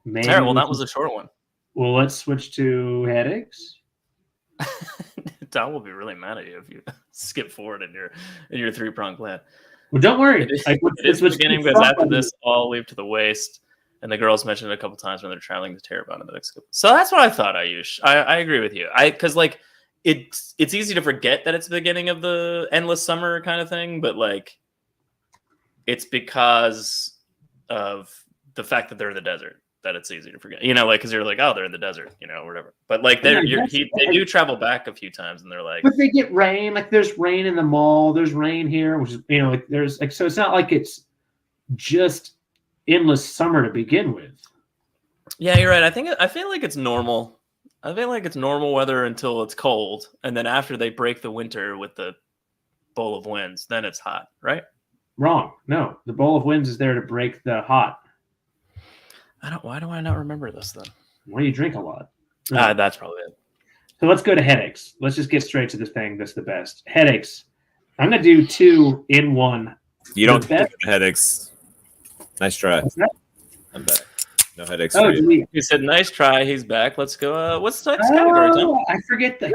Maybe all right. Well, that was a short one. Well, let's switch to headaches. Tom will be really mad at you if you skip forward in your 3-pronged plan. Well, don't worry. It is the beginning, because after this, all leave to the waste. And the girls mentioned it a couple times when they're traveling to Terrebonne in the next couple. So that's what I thought, Ayush. I agree with you. Because like it's easy to forget that it's the beginning of the endless summer kind of thing, but like it's because of the fact that they're in the desert that it's easy to forget. Like because you're like, oh, they're in the desert, or whatever. But like they do travel back a few times, and they're like, but they get rain. Like there's rain in the mall. There's rain here, which is like there's like so it's not like it's just endless summer to begin with. Yeah, you're right. I feel like it's normal. I feel like it's normal weather until it's cold, and then after they break the winter with the bowl of winds, then it's hot, right? Wrong. No, the bowl of winds is there to break the hot. Why do I not remember this then? Well, you drink a lot. That's probably it. So let's go to headaches. Let's just get straight to the thing that's the best. Headaches. I'm gonna do 2 in 1. You don't think of headaches. Nice try. What's that? I'm back. No headaches. Oh, he said, "Nice try." He's back. Let's go. What's the next category, Tom? I forget that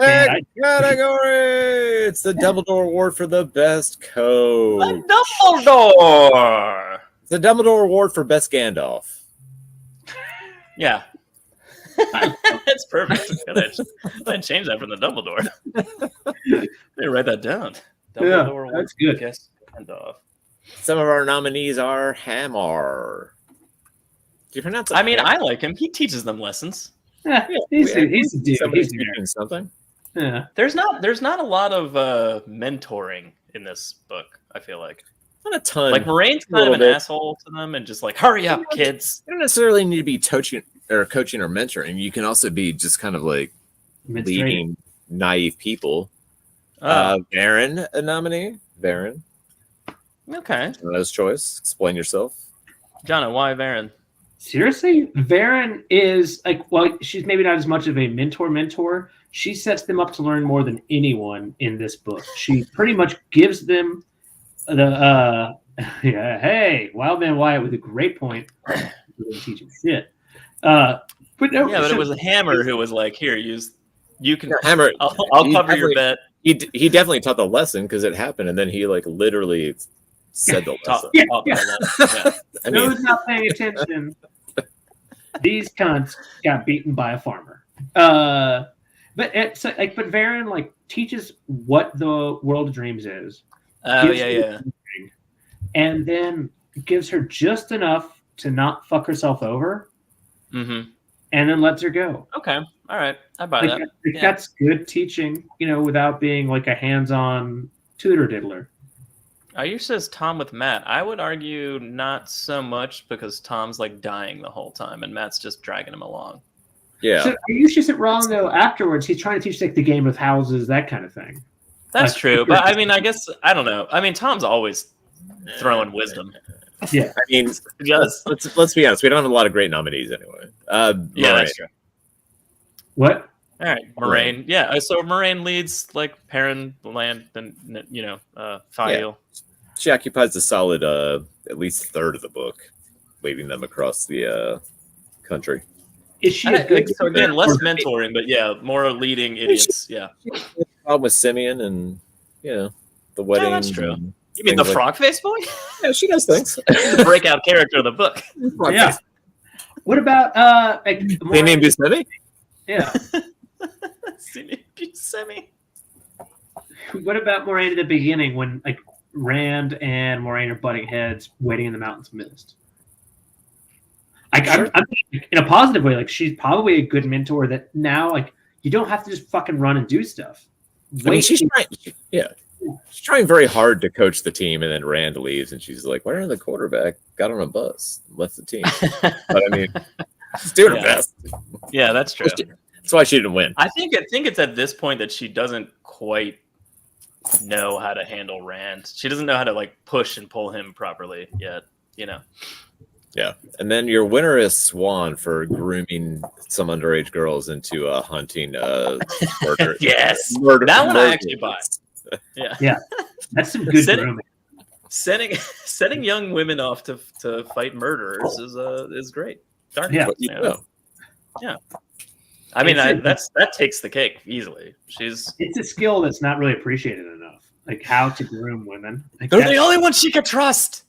category. It's the Dumbledore Award for the best coach. The Dumbledore. It's the Dumbledore Award for best Gandalf. Yeah, that's perfect. I change that from the Dumbledore. Let me write that down. Dumbledore Award. That's good. Best Gandalf. Some of our nominees are Hamar. Do you pronounce it? I mean, I like him. He teaches them lessons. Yeah, he's a dude. Somebody's teaching something. Yeah. There's not a lot of mentoring in this book, I feel like. Not a ton. Like Moraine's kind of an asshole to them and just like, hurry up, kids. You don't necessarily need to be coaching or mentoring. You can also be just kind of like leading naive people. Varen, a nominee. Varen. Okay. Jono's choice. Explain yourself. Jono, why Varen? Seriously? Varen is like, well, she's maybe not as much of a mentor. She sets them up to learn more than anyone in this book. She pretty much gives them the hey, Wild Man Wyatt with a great point. Teach him shit. But it was a Hammer who was like, here, you can Hammer. I'll cover your bet. He definitely taught the lesson because it happened, and then he like literally said the lesson. I mean, those not paying attention. These cunts got beaten by a farmer. But it's like, but Varen like teaches what the World of Dreams is. Oh yeah. And then gives her just enough to not fuck herself over. Mm-hmm. And then lets her go. Okay. All right. I buy that. That's good teaching, without being like a hands-on tutor diddler. Ayush says Tom with Matt. I would argue not so much because Tom's like dying the whole time and Matt's just dragging him along. Yeah. So Ayush isn't wrong though. Afterwards, he's trying to teach like the game of houses, that kind of thing. That's true. But I mean, I guess, I don't know. I mean, Tom's always throwing wisdom. Yeah. I mean, let's be honest. We don't have a lot of great nominees anyway. Yeah, that's true. What? All right, Moraine. Yeah, so Moraine leads like Perrin, Land, and Fael. Yeah. She occupies a solid at least third of the book, leading them across the country. Is she a good? So again, less mentoring, but yeah, more leading idiots. Yeah. Problem with Simeon and the wedding. Yeah, that's true. You mean the frog face boy? Yeah, she does things. The breakout character of the book. Yeah. What about Simeon Buscemi? Yeah. Simeon Buscemi. What about Moraine at the beginning when like Rand and Moraine are butting heads, waiting in the mountains mist? I'm in a positive way. Like she's probably a good mentor. That now, like you don't have to just fucking run and do stuff. I mean, she's trying. Yeah, she's trying very hard to coach the team, and then Rand leaves, and she's like, "Why didn't the quarterback got on a bus, left the team?" But I mean, she's doing her best. Yeah, that's true. That's why she didn't win. I think it's at this point that she doesn't quite know how to handle Rand. She doesn't know how to like push and pull him properly yet. Yeah, and then your winner is Swan for grooming some underage girls into hunting murder. Yes, murder. That one I actually buy. Yeah, that's some good grooming. Setting young women off to fight murderers is great. Darn yeah. I mean, that takes the cake easily. It's a skill that's not really appreciated enough. Like how to groom women. Like they're the only ones she could trust.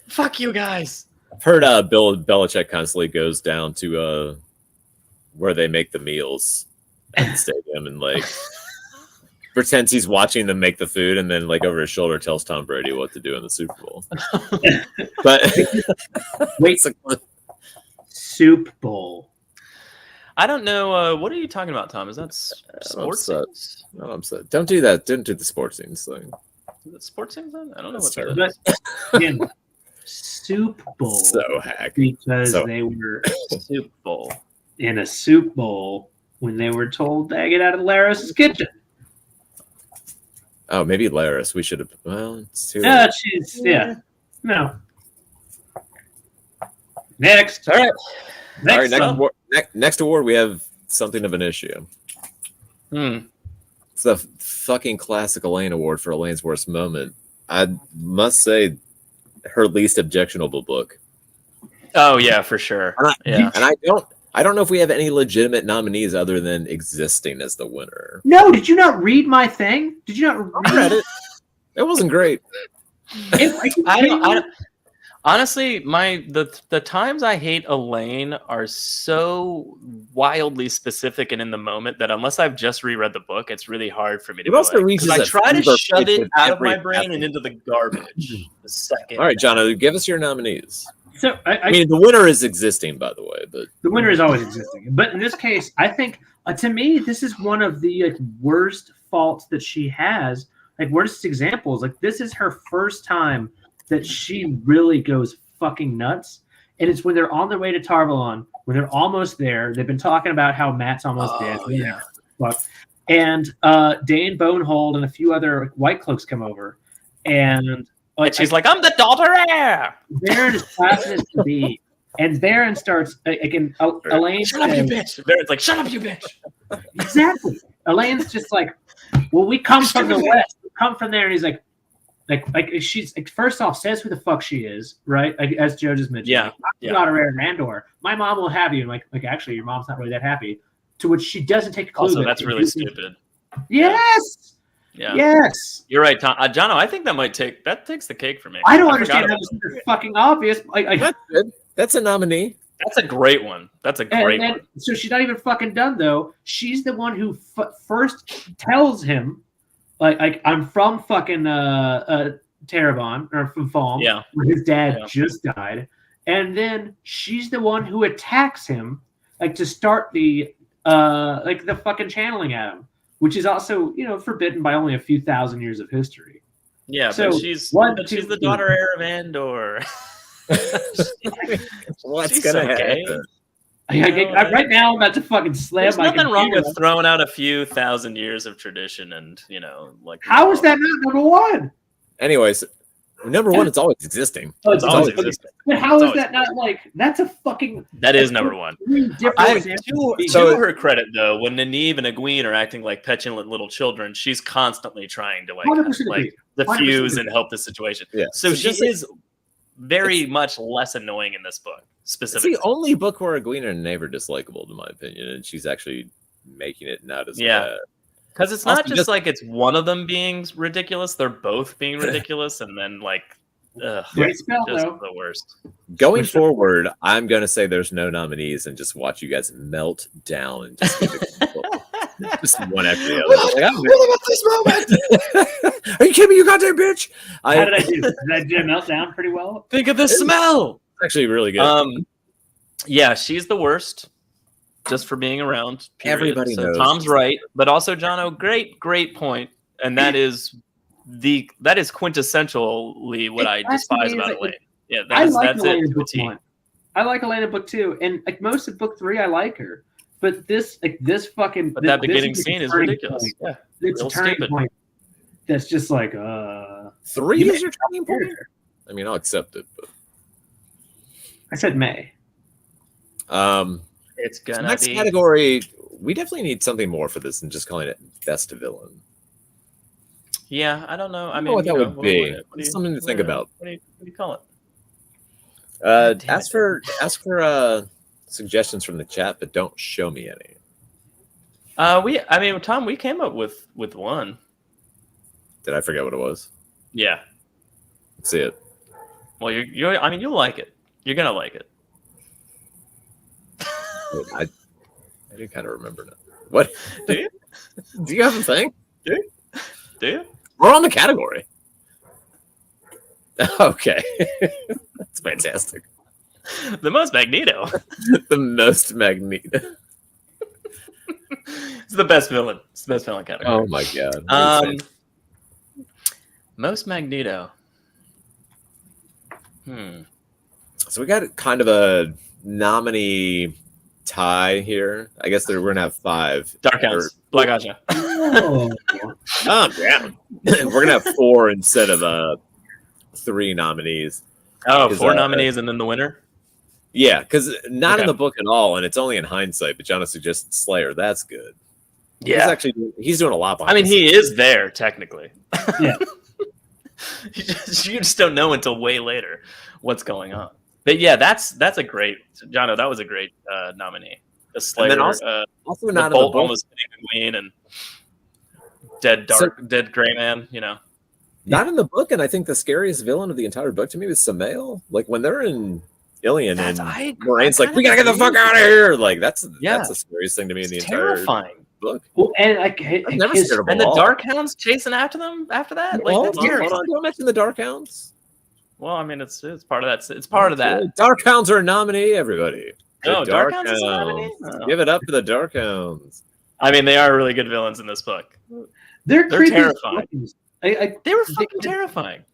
Fuck you guys. I've heard Bill Belichick constantly goes down to where they make the meals at the stadium and like pretends he's watching them make the food, and then like over his shoulder tells Tom Brady what to do in the Super Bowl. But wait, Soup Bowl. I don't know. What are you talking about, Tom? Is that sports? No, I'm upset. Don't do that. Don't do the sports things thing. Is it sports things then? I don't know That's what terrible. that is. Again, Soup Bowl. So hack. Because they were Soup Bowl. in a soup bowl when they were told to get out of Laris's kitchen. Oh, maybe Laris. We should have. Well, it's too No, late. No. Next. All right. Next. Next award, we have something of an issue. It's the fucking classic Elayne award for Elayne's worst moment. I must say, her least objectionable book. Oh yeah, for sure. And I don't know if we have any legitimate nominees other than existing as the winner. No, did you not read my thing? Did you not read I read it? It wasn't great. Honestly, the times I hate Elayne are so wildly specific and in the moment that unless I've just reread the book, it's really hard for me to. It also reaches I a try to fever shove pitch it with out of my every brain and happening. into the garbage the second. All right, Jono, give us your nominees. So I mean, the winner is existing, by the way, but the winner is always existing. But in this case, I think to me, this is one of the worst faults that she has. Like worst examples. Like this is her first time that she really goes fucking nuts. And it's when they're on their way to Tarvalon, when they're almost there. They've been talking about how Matt's almost dead. Yeah. And Dane Bonehold and a few other white cloaks come over. And she's like, I'm the daughter heir. Baron is classy as to be. And Baron starts again. Elayne, shut up, you bitch. Baron's like, shut up, you bitch. Exactly. Elayne's just like, well, we come from the west. We come from there, and he's like she's first off says who the fuck she is, right? Like, as Joe just mentioned. Yeah. I'm not a rare Mandor. My mom will have you. And like actually, your mom's not really that happy. To which she doesn't take a clue. Also, that's really stupid. Yes. Yeah. Yes. You're right, Tom. Jono, I think that takes the cake for me. I don't understand how this is fucking obvious. that's good. That's a nominee. That's a great one. That's a great one. So she's not even fucking done though. She's the one who first tells him, like I'm from fucking Terravon or from Falm, where his dad just died, and then she's the one who attacks him, like to start the fucking channeling at him, which is also forbidden by only a few thousand years of history. Yeah, so but she's the daughter heir of Andor. What's gonna happen? Right now, I'm about to fucking slam There's my nothing wrong computer. with throwing out a few thousand years of tradition and like. How is that not number one? Anyways, number one, it's always existing. Oh, It's always existing. But how is that not that's a fucking? That is number one. To her credit, though, when Nynaeve and Egwene are acting like petulant little children, she's constantly trying to diffuse and help the situation. Yeah. So she is very much less annoying in this book, specifically. It's the only book where Egwene and Nynaeve are dislikable, in my opinion, and she's actually making it not as bad. Because it's not just like it's one of them being ridiculous; they're both being ridiculous, and then great spell, just though. the worst. Going forward, I'm gonna say there's no nominees and just watch you guys melt down and just just one after the other. What about this moment? Are you kidding me, you goddamn bitch? How did I do? Did I melt down pretty well? Think of the smell. It's actually really good. Yeah, she's the worst. Just for being around. Period. Everybody knows. Tom's right, but also Jono, great point, and that is quintessentially what I despise about Elayne. Yeah, that's it. Book one. I like Elayne in book two, and like most of book three, I like her. But this fucking. But that beginning scene is ridiculous. Yeah, it's a turning point. That's just like 3 is your turning point. I mean, I'll accept it, but I said May. It's gonna next be category. We definitely need something more for this than just calling it best villain. Yeah, I don't know. I don't mean, know what that would be. What do you, something to think about. What do you call it? Ask for suggestions from the chat, but don't show me any. Tom, we came up with one. Did I forget what it was? Yeah. Let's see it. Well, you'll like it. You're gonna like it. I do kind of remember now. What? Do you? Do you have a thing? Do you? We're on the category. Okay. That's fantastic. The most Magneto. The most Magneto. It's the best villain. It's the best villain category. Oh my god. Most Magneto. So we got kind of a nominee tie here. I guess we're gonna have 5. Dark Hounds. Black Gotcha. Oh. Oh yeah. We're gonna have 4 instead of 3 nominees. Oh, 4 nominees and then the winner? Yeah, because not in the book at all, and it's only in hindsight, but Jono suggested Slayer. That's good. Yeah. He's doing a lot behind I mean, the he scenes. is there, technically. Yeah. you just don't know until way later what's going on. But yeah, that's a great, Jono, that was a great nominee. The Slayer, And then also the not in the Bolt book. almost hitting the queen, and dead gray man, you know. Not in the book, and I think the scariest villain of the entire book to me was Samael. Like when they're in Ilion and Moraine's like, we gotta get the fuck out of here. Like that's the scariest thing to me in the entire book. Well, and like I'm never scared of and the Dark Hounds chasing after them after that. Like that's hold on, don't mention the Dark Hounds. Well, I mean, it's part of that. It's part of that. Dark Hounds are a nominee, everybody. No, Dark Hounds is a nominee. No. Give it up for the Dark Hounds. I mean, they are really good villains in this book. They're terrifying. They were fucking terrifying.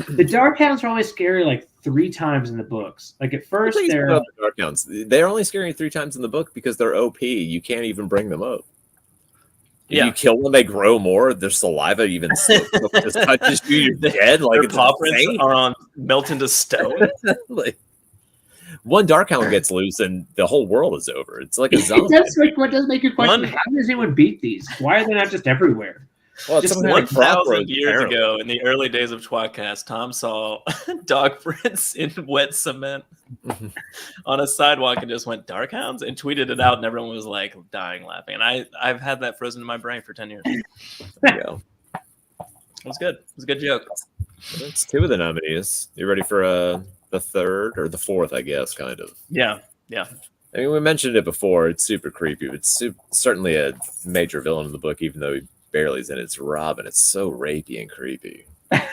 The Dark Hounds are only scary like 3 times in the books. Like at first, they're the Dark Hounds. They're only scary 3 times in the book because they're OP. You can't even bring them up. If you kill them, they grow more. Their saliva even just touches you. You're dead. Like their paw prints are melt into stone. Like, one Dark Hound gets loose, and the whole world is over. It's like a zombie. What does make you question? How does anyone beat these? Why are they not just everywhere? Well, just 1,000 years ago, in the early days of tWoTcast, Tom saw dog prints in wet cement on a sidewalk and just went Dark Hounds and tweeted it out, and everyone was like dying laughing. And I've had that frozen in my brain for 10 years. There you go. It was good. It was a good joke. That's 2 of the nominees. You ready for the 3rd or the 4th? I guess, kind of. Yeah. I mean, we mentioned it before. It's super creepy. It's certainly a major villain in the book, even though he barely is in it. It's Robin. It's so rapey and creepy. But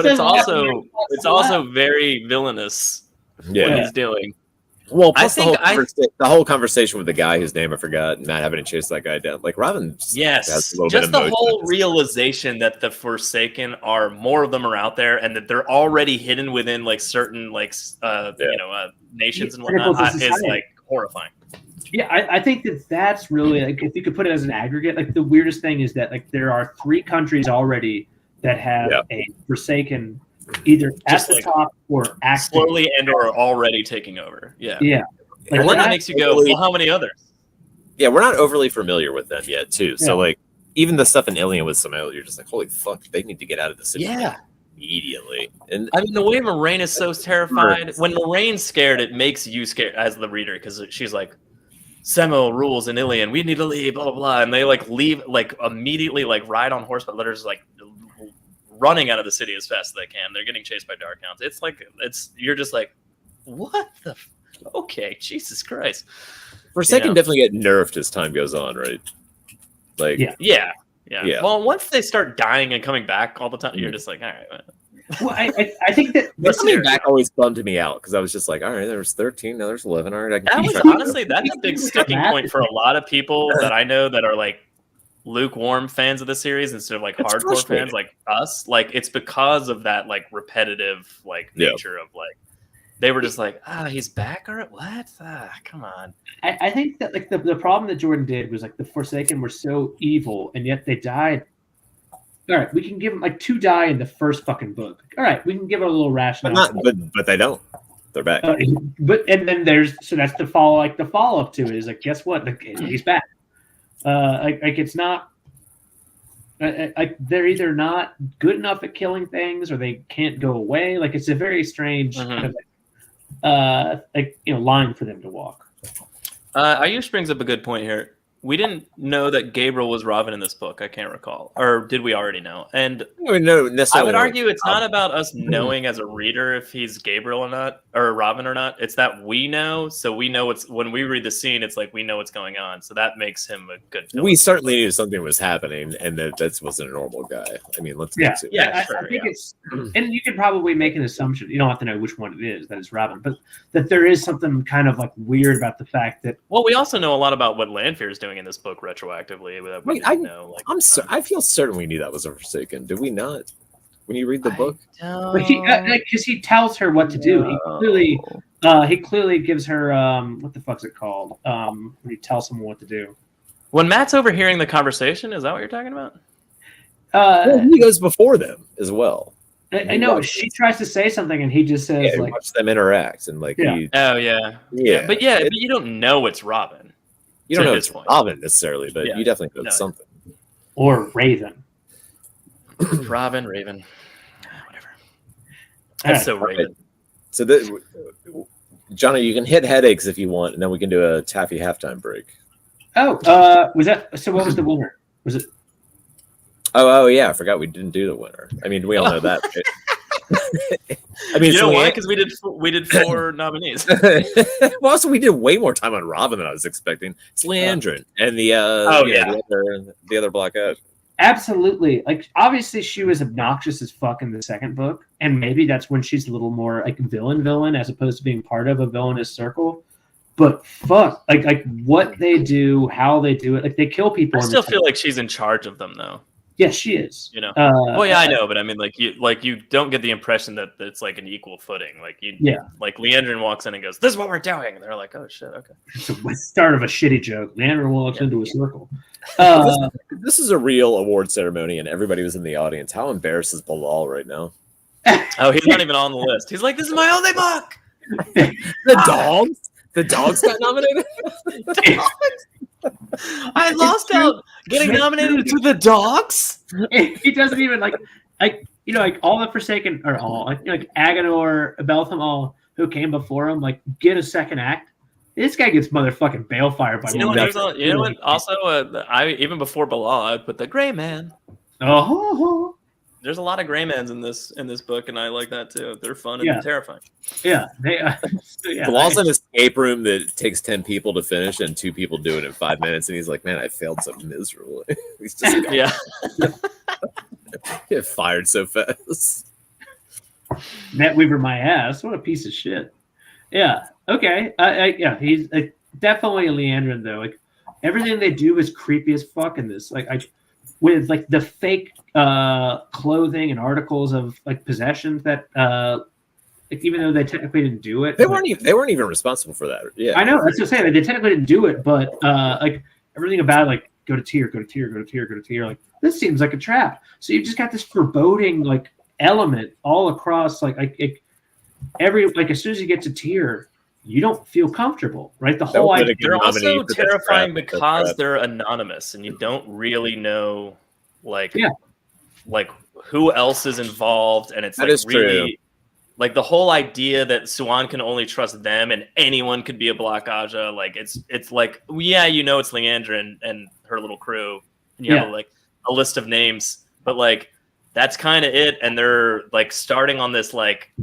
it's also very villainous what he's doing. Well, plus the whole conversation with the guy whose name I forgot, not having to chase that guy down. Like Robin, has a little just bit of the whole realization that the Forsaken are more of them are out there, and that they're already hidden within like certain nations and whatnot is like horrifying. Yeah, I think that's really like if you could put it as an aggregate. Like the weirdest thing is that like there are 3 countries already that have a Forsaken either at the top or active. Slowly and or already taking over. Yeah. Like and that makes you go, well, how many others? Yeah, we're not overly familiar with them yet, too. So like even the stuff in Ilion with Samael, you're just like, holy fuck, they need to get out of the city immediately. And I mean, the way Moraine is so terrified. When Moraine's scared, it makes you scared as the reader because she's like, Semo rules in Ilion. We need to leave, blah, blah, blah. And they like leave, like immediately like ride on horseback. They're just like running out of the city as fast as they can. They're getting chased by Dark Hounds. It's like, you're just like, what the? Okay, Jesus Christ. Forsaken definitely get nerfed as time goes on, right? Like, yeah. Well, once they start dying and coming back all the time, you're just like, all right. Well, I think that coming back always bummed me out because I was just like, all right, there was 13, now there's 11. All right, that's a big sticking point for a lot of people that I know that are like lukewarm fans of the series instead of like hardcore fans like us. Like it's because of that like repetitive like nature of like they were just like, he's back or what? Come on. I think that like the problem that Jordan did was like the Forsaken were so evil and yet they died. All right, we can give them like 2 die in the first fucking book. All right, we can give it a little rationale. But they don't. They're back. And then that's the follow up to it is like, guess what? Like, he's back. It's not. They're either not good enough at killing things or they can't go away. Like it's a very strange kind of line for them to walk. Ayush brings up a good point here. we didn't know that Gabriel was Robin in this book. I can't recall, or did we already know? And I would argue it's not about us knowing as a reader if he's Gabriel or not, or Robin or not. It's that we know, so we know when we read the scene, it's like we know what's going on. So that makes him a good villain. We certainly knew something was happening, and that wasn't a normal guy. I mean, let's I think it's. And you can probably make an assumption. You don't have to know which one it is that is Robin, but that there is something kind of like weird about the fact that. Well, we also know a lot about what Lanfear is doing in this book retroactively. Wait, I feel certain we knew that was a Forsaken. Did we not? When you read the book, because he tells her what to do. He clearly gives her what the fuck's it called? When he tells someone what to do. When Matt's overhearing the conversation, is that what you're talking about? He goes before them as well. I know she tries to say something, and he just says, like, watch them interact, and like, but you don't know it's Robin. You don't know it's Robin necessarily, but you definitely know it's something. Or Raven. Robin, Raven, whatever. That's so Raven. So, Johnny, you can hit headaches if you want, and then we can do a taffy halftime break. Oh, was that? So, what was the winner? Was it? Oh yeah, I forgot we didn't do the winner. I mean, we all know that. Right? I mean, you know why? Because we did 4 nominees. Well, also we did way more time on Robin than I was expecting. It's Leandrin and the other Black Eyed. Absolutely. Like, obviously, she was obnoxious as fuck in the second book, and maybe that's when she's a little more like villain as opposed to being part of a villainous circle. But fuck, like what they do, how they do it, like they kill people. I still feel like she's in charge of them, though. Yes, she is. You know. Well, yeah, I know, but I mean, you don't get the impression that it's like an equal footing. Like like Leandrin walks in and goes, "This is what we're doing," and they're like, "Oh shit, okay." It's the start of a shitty joke. Leandrin walks into a circle. This is a real award ceremony, and everybody was in the audience. How embarrassed is Bilal right now? Oh, he's not even on the list. He's like, "This is my only book." The dogs got nominated. I lost out getting nominated to the dogs. He doesn't even like all the Forsaken or all like Agenor, Beltham, who came before him, like get a second act. This guy gets motherfucking balefire by you know what? Also, I even before Bilal, I would put the Gray Man. Oh. There's a lot of gray mans in this book, and I like that too. They're fun and terrifying. Yeah, Bilal's in an escape room that takes 10 people to finish, and 2 people do it in 5 minutes, and he's like, "Man, I failed so miserably." He's just get fired so fast. Matt Weaver, my ass. What a piece of shit. Yeah. Okay. He's definitely a Leandrin though. Like everything they do is creepy as fuck in this. With like the fake clothing and articles of like possessions that even though they technically didn't do it, they weren't even responsible for that. Yeah, I know. That's what I'm saying. They technically didn't do it, but like everything about it, like go to tier. Like this seems like a trap. So you've just got this foreboding like element all across as soon as you get to tier, you don't feel comfortable, right? The whole idea. They're also terrifying because they're anonymous, and you don't really know, like who else is involved, and it's really like the whole idea that Siuan can only trust them, and anyone could be a Black Aja. Like it's like it's Leandrin and her little crew, and you have like a list of names, but like that's kind of it, and they're like starting on this like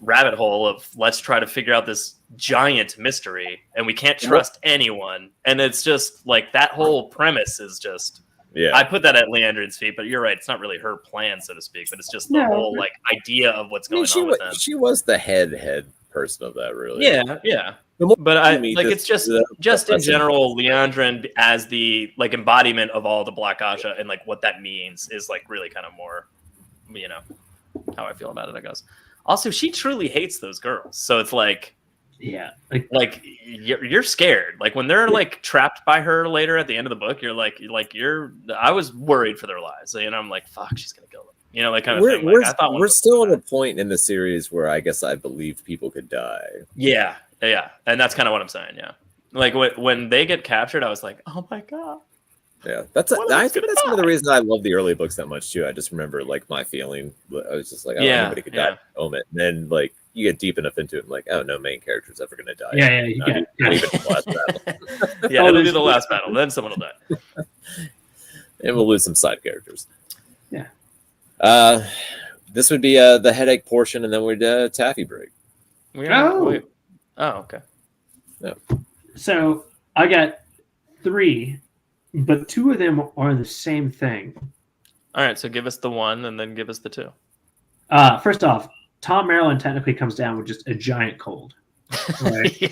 rabbit hole of let's try to figure out this giant mystery, and we can't trust anyone, and it's just like that whole premise is just I put that at Leandrin's feet, but you're right, it's not really her plan, so to speak, but it's just the whole like idea of what's going on with them. She was the head person of that, really. But I like it's just in general, Leandrin as the like embodiment of all the Black Aja and like what that means is like really kind of more how I feel about it, I guess. Also, she truly hates those girls. So it's like, like you're scared. Like when they're like trapped by her later at the end of the book, I was worried for their lives. I'm like, fuck, she's going to kill them. Like kind of thing. Like, I thought we're still at a point in the series where I guess I believe people could die. Yeah. And that's kind of what I'm saying. Yeah. Like when they get captured, I was like, oh my God. Yeah, I think that's one of the reasons I love the early books that much too. I just remember like my feeling. I was just like, anybody could die. And then like you get deep enough into it, and like, oh no, main character's ever gonna die. You not even the last battle. Yeah, it'll be the last battle. Then someone will die. And we'll lose some side characters. Yeah. This would be the headache portion, and then we'd taffy break. Oh, okay. No. So I got 3, but 2 of them are the same thing. All right, so give us the 1 and then give us the 2. First off, Tom Maryland technically comes down with just a giant cold. Right? Yeah.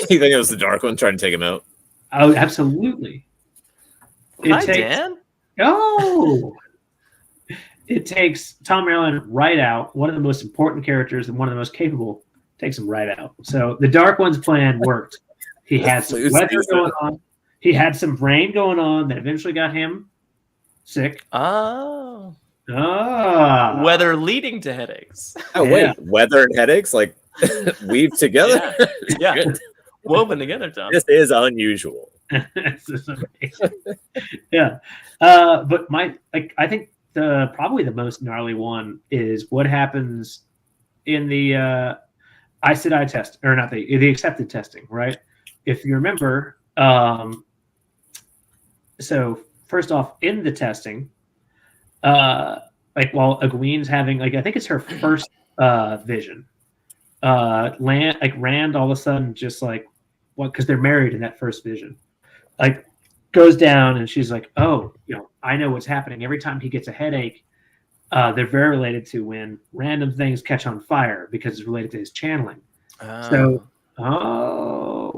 You think it was the dark one trying to take him out? Oh, absolutely. Hi, Dan. Oh! It takes Tom Maryland right out, one of the most important characters and one of the most capable, takes him right out. So the Dark One's plan worked. He had some weather going on. He had some rain going on that eventually got him sick. Oh. Weather leading to headaches. Oh, wait. Weather and headaches? Like, weave together? Yeah. Woven together, Tom. This is unusual. This is amazing. Yeah. But I think probably the most gnarly one is what happens in the Aes Sedai test, or not the accepted testing, right? If you remember, so first off, in the testing, while Egwene's having, I think it's her first vision, Rand all of a sudden just because they're married in that first vision, goes down and she's like, oh, I know what's happening. Every time he gets a headache, they're very related to when random things catch on fire because it's related to his channeling.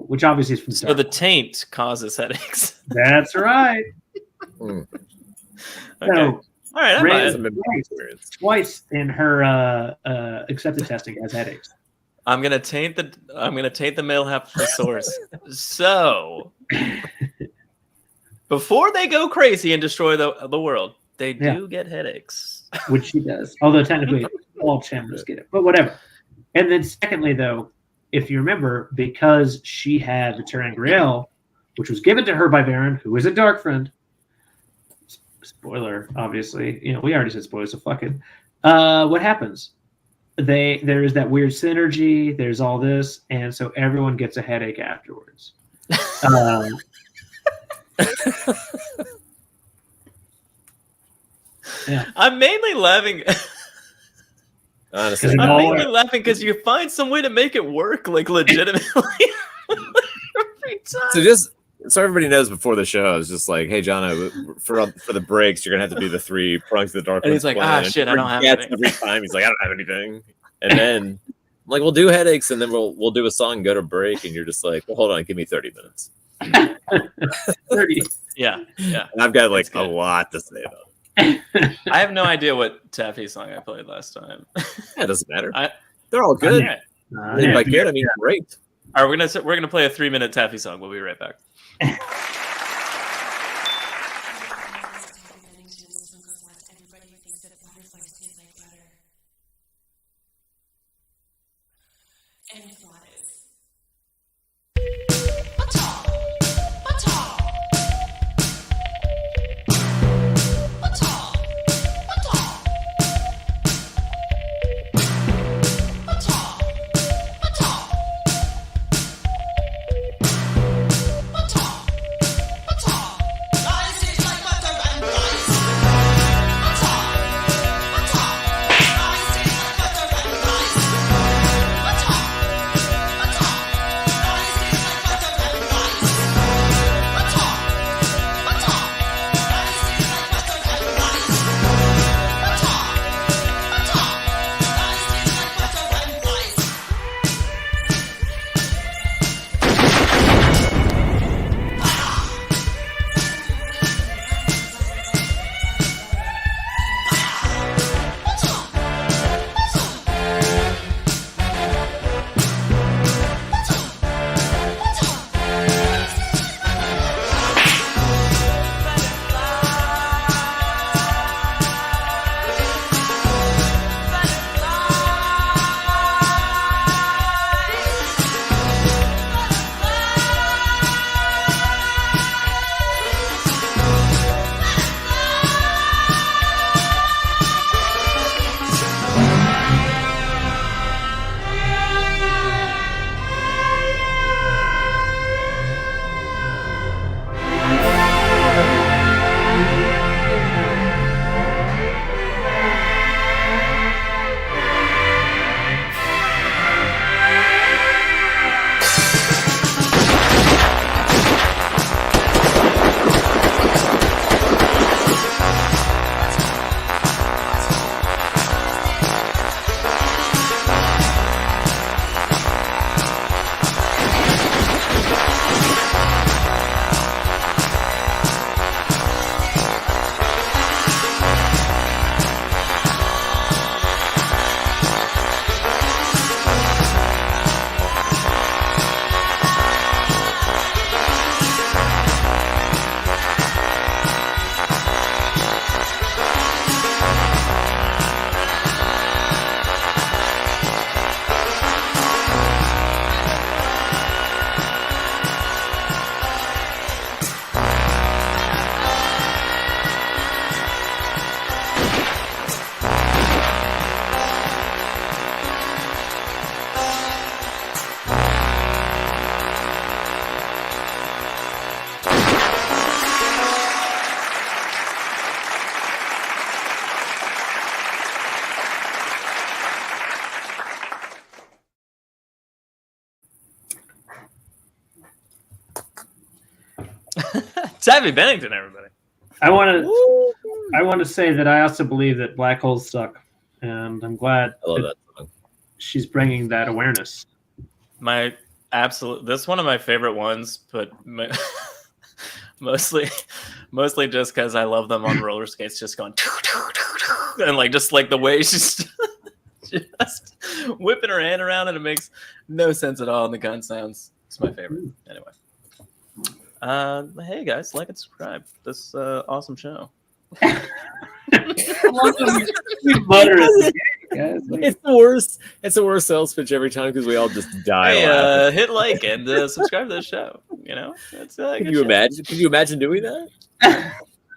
Which obviously is from So the taint causes headaches. That's right. Mm. Okay. So, all right, Rand twice in her accepted testing has headaches. I'm gonna taint the male half of the source. So before they go crazy and destroy the world, they do get headaches. Which she does. Although technically all channelers get it. But whatever. And then secondly, though, if you remember, because she had the Terangriel, which was given to her by Varen, who is a dark friend. Spoiler, obviously. We already said spoilers, so fuck it. What happens? There is that weird synergy, there's all this, and so everyone gets a headache afterwards. Yeah. I'm mainly laughing. Honestly, I'm mainly laughing because you find some way to make it work, legitimately. Every time. So everybody knows before the show, I was just like, hey, Jono, for the breaks, you're gonna have to do the 3 prongs of the dark. And he's like, shit, I don't have anything. Every time he's like, I don't have anything. And then I'm like, we'll do headaches, and then we'll do a song, go to break, and you're just like, well, hold on, give me 30 minutes. 30. Yeah. And I've got a lot to say about it. I have no idea what Taffy song I played last time. It doesn't matter. They're all good. And by good, I mean great. All right, we're gonna play a 3-minute Taffy song. We'll be right back. Taffy Bennington, everybody. I want to say that I also believe that black holes suck, and I'm glad I love that song. she's bringing that awareness. This is one of my favorite ones, but mostly just because I love them on roller skates, just going and like just like the way she's just whipping her hand around, and it makes no sense at all. And the gun sounds, it's my favorite. Anyway, hey guys, like and subscribe this awesome show. It's the worst. It's the worst sales pitch every time because we all just die. Hey, hit like and subscribe to the show. You know, it's Can you imagine? Can you imagine doing that?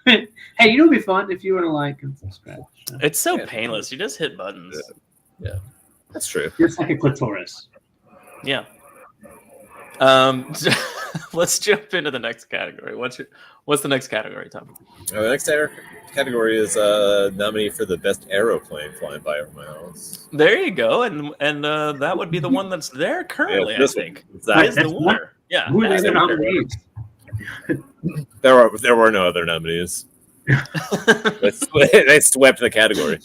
Hey, you know, it'd be fun if you want to like and subscribe. It's so painless. You just hit buttons. Yeah, that's true. Just like a clitoris. Yeah. Let's jump into the next category. What's the next category, Tom? The next category is nominee for the best aeroplane flying by over my house. There you go, and that would be the one that's there currently. I think that is the winner. Yeah. Who are the nominees? There were no other nominees. They swept the category.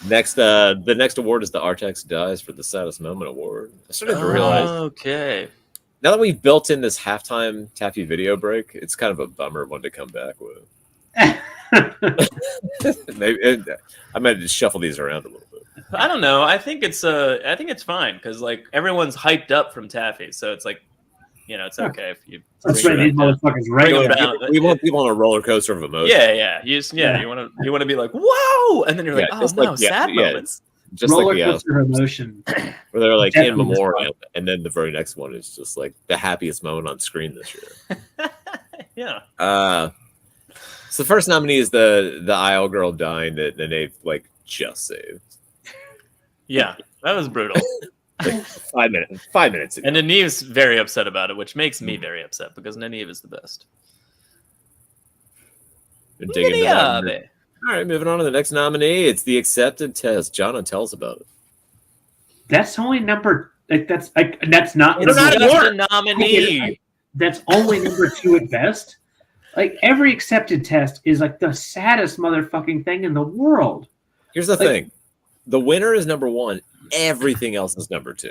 The next award is the Artax Dies for the Saddest Moment Award. I started to realize. Okay. Now that we've built in this halftime Taffy video break, it's kind of a bummer one to come back with. Maybe I might just shuffle these around a little bit. I don't know. I think it's fine because like everyone's hyped up from Taffy, so it's like, you know, it's okay if you. That's right. These motherfuckers regular. We want people on a roller coaster of emotion. Yeah. You want to be like, whoa, and then you're like, oh no, sad moments. Just roller like coaster emotion. Where they're like Definitely in memoriam, and then the very next one is just like the happiest moment on screen this year. Yeah. So the first nominee is the Isle girl dying that they've like just saved. Yeah, that was brutal. Like 5 minutes ago. And Nanive's very upset about it, which makes me very upset because Nanive is the best. All right, moving on to the next nominee. It's the Accepted Test. Jono, tell us about it. That's only number. That's not. It's not a nominee. That's only number 2 at best. Like every accepted test is like the saddest motherfucking thing in the world. Here's the thing: the winner is number 1. Everything else is number 2.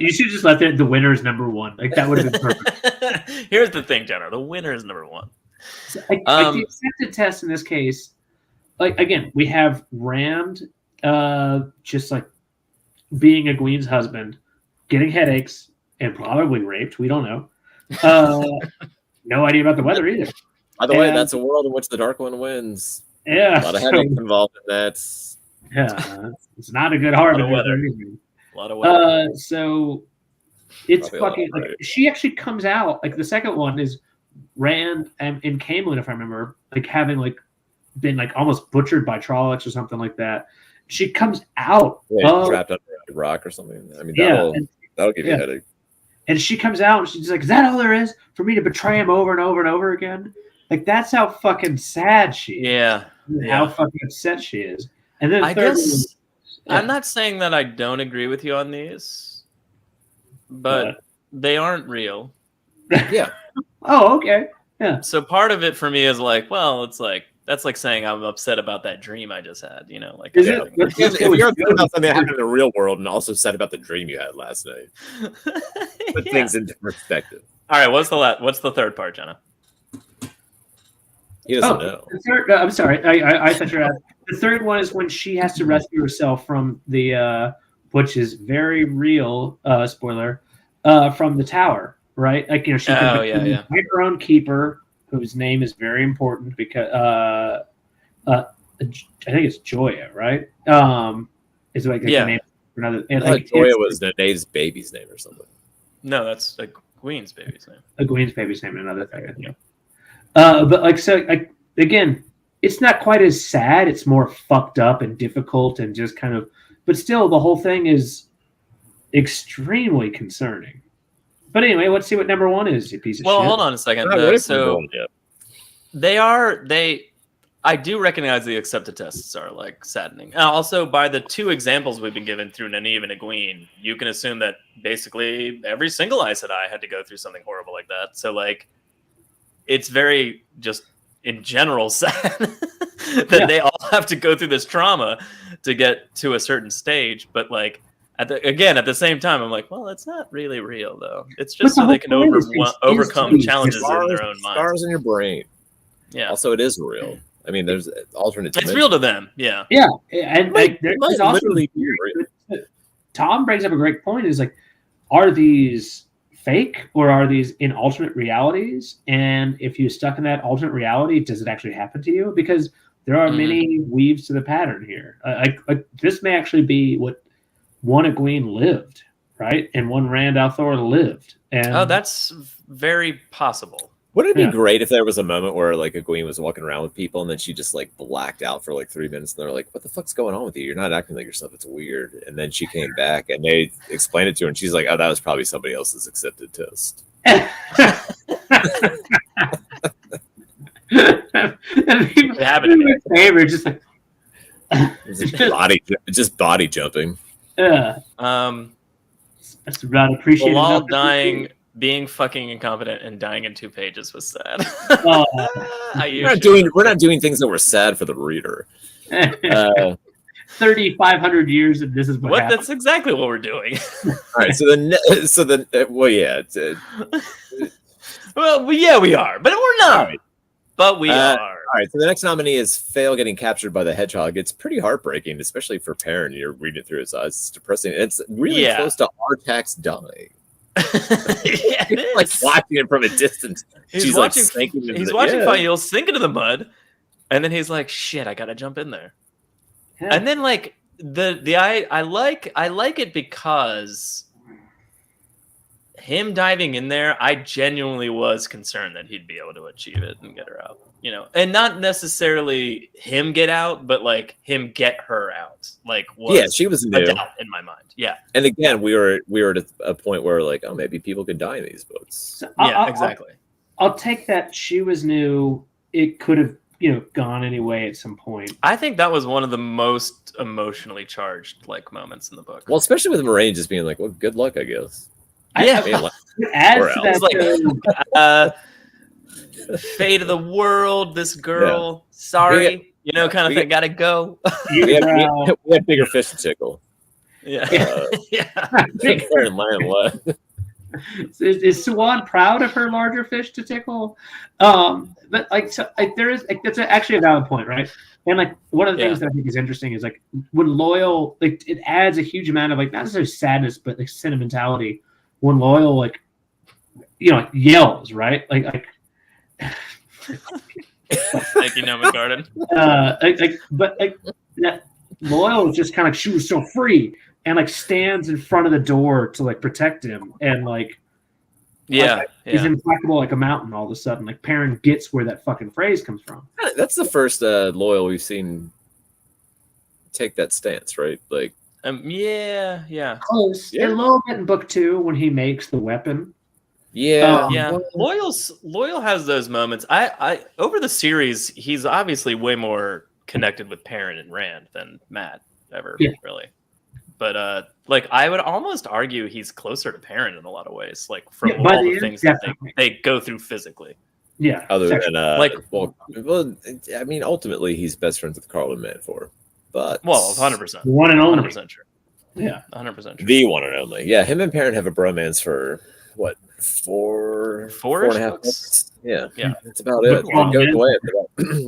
You should just let the winner is number 1. Like that would have been perfect. Here's the thing, Jono. The winner is number 1. So, like the accepted test in this case, like again, we have Rand just like being Egwene's husband, getting headaches, and probably raped. We don't know. No idea about the weather either. By the way, that's a world in which the Dark One wins. Yeah. A lot of headaches involved in that. Yeah. It's not a good harbinger. A lot of weather. So it's Probably fucking like she actually comes out like the second one is Rand and Camelin, if I remember, like having like been like almost butchered by Trollocs or something like that. She comes out trapped under a rock or something. I mean, that'll give you a headache. And she comes out and she's like, "Is that all there is for me to betray him over and over and over again?" Like that's how fucking sad she is. Yeah. How fucking upset she is. And then I guess I'm not saying that I don't agree with you on these, but they aren't real. Yeah. Oh, okay. Yeah. So part of it for me is like, well, it's like that's like saying I'm upset about that dream I just had, you know, like if you're upset about something that happened in the real world and also sad about the dream you had last night. Put things into perspective. All right, what's the third part, Jenna? He doesn't know. The third, I'm sorry. I thought you were asking. The third one is when she has to rescue herself from the which is very real, spoiler, from the tower, right? Like, you know, she can find her own keeper, whose name is very important because I think it's Joya, right? Is like the name for another. Like Joya was Nanae's baby's name or something. No, that's Egwene's baby's name. Egwene's baby's name, another thing. I think. But like so, like again, it's not quite as sad. It's more fucked up and difficult and just kind of. But still, the whole thing is extremely concerning. But anyway, let's see what number 1 is. You piece of shit. Well, hold on a second. I do recognize the accepted tests are like saddening. Also, by the 2 examples we've been given through Nynaeve and Egwene, you can assume that basically every single Aes Sedai had to go through something horrible like that. So like, it's very just in general sad that they all have to go through this trauma to get to a certain stage. But like, at the same time, I'm like, well, that's not really real though. It's just so they can overcome challenges in their own mind. Scars in your brain. Yeah. Also, it is real. I mean, there's alternate dimensions. It's real to them. Yeah. Yeah. And like, there's also literally be real. Tom brings up a great point. Is like, are these fake or are these in alternate realities? And if you're stuck in that alternate reality, does it actually happen to you? Because there are many weaves to the pattern here. This may actually be what one Egwene lived, right? And one Rand al'Thor lived. And that's very possible. Wouldn't it be great if there was a moment where like Egwene was walking around with people and then she just like blacked out for like 3 minutes and they're like, what the fuck's going on with you? You're not acting like yourself. It's weird. And then she came back and they explained it to her and she's like, oh, that was probably somebody else's accepted test. Just like just body jumping. that's about appreciating. While dying, being fucking incompetent and dying in 2 pages was sad. We're not doing things that were sad for the reader. 3,500 years and this is what happened. That's exactly what we're doing. All right, well, yeah, we are, but we're not. Right. But we are. All right, so the next nominee is Fail getting captured by the hedgehog. It's pretty heartbreaking, especially for Perrin. You're reading it through his eyes. It's depressing. It's really close to Artax dying. It is. Like watching it from a distance. He's watching Fael sink into the mud, and then he's like, "Shit, I gotta jump in there." Yeah. And then like I like it because him diving in there, I genuinely was concerned that he'd be able to achieve it and get her out, you know, and not necessarily him get out, but like him get her out. Like, she was new. A doubt in my mind. Yeah. And again, we were at a point where like, oh, maybe people could die in these boats. So exactly. I'll take that she was new. It could have, gone anyway at some point. I think that was one of the most emotionally charged like moments in the book. Well, especially with Moraine just being like, well, good luck, I guess. Yeah, adds to that fate of the world. This girl, sorry, kind of thing. Gotta go. we have bigger fish to tickle. Yeah, Is Siwan proud of her larger fish to tickle? But there is that's actually a valid point, right? And like one of the things that I think is interesting is like when Loyal, like it adds a huge amount of like not necessarily sadness, but like sentimentality. When Loyal like yells, right? Like thank you, Noman Garden. But that Loyal is just kind of she was so free and like stands in front of the door to like protect him and like he's implacable like a mountain all of a sudden. Like Perrin gets where that fucking phrase comes from. That's the first Loyal we've seen take that stance, right? Like close. Yeah. A little bit in book 2 when he makes the weapon. Loyal has those moments. I over the series, he's obviously way more connected with Perrin and Rand than Matt ever, really. But like I would almost argue he's closer to Perrin in a lot of ways, like from all the things that they go through physically. Yeah. Other than I mean, ultimately he's best friends with Carl and Manfor. But 100%, one and only 100% true. Yeah, 100% true. The one and only. Yeah, him and Perrin have a bromance for what, four and a half books? Yeah, that's about it.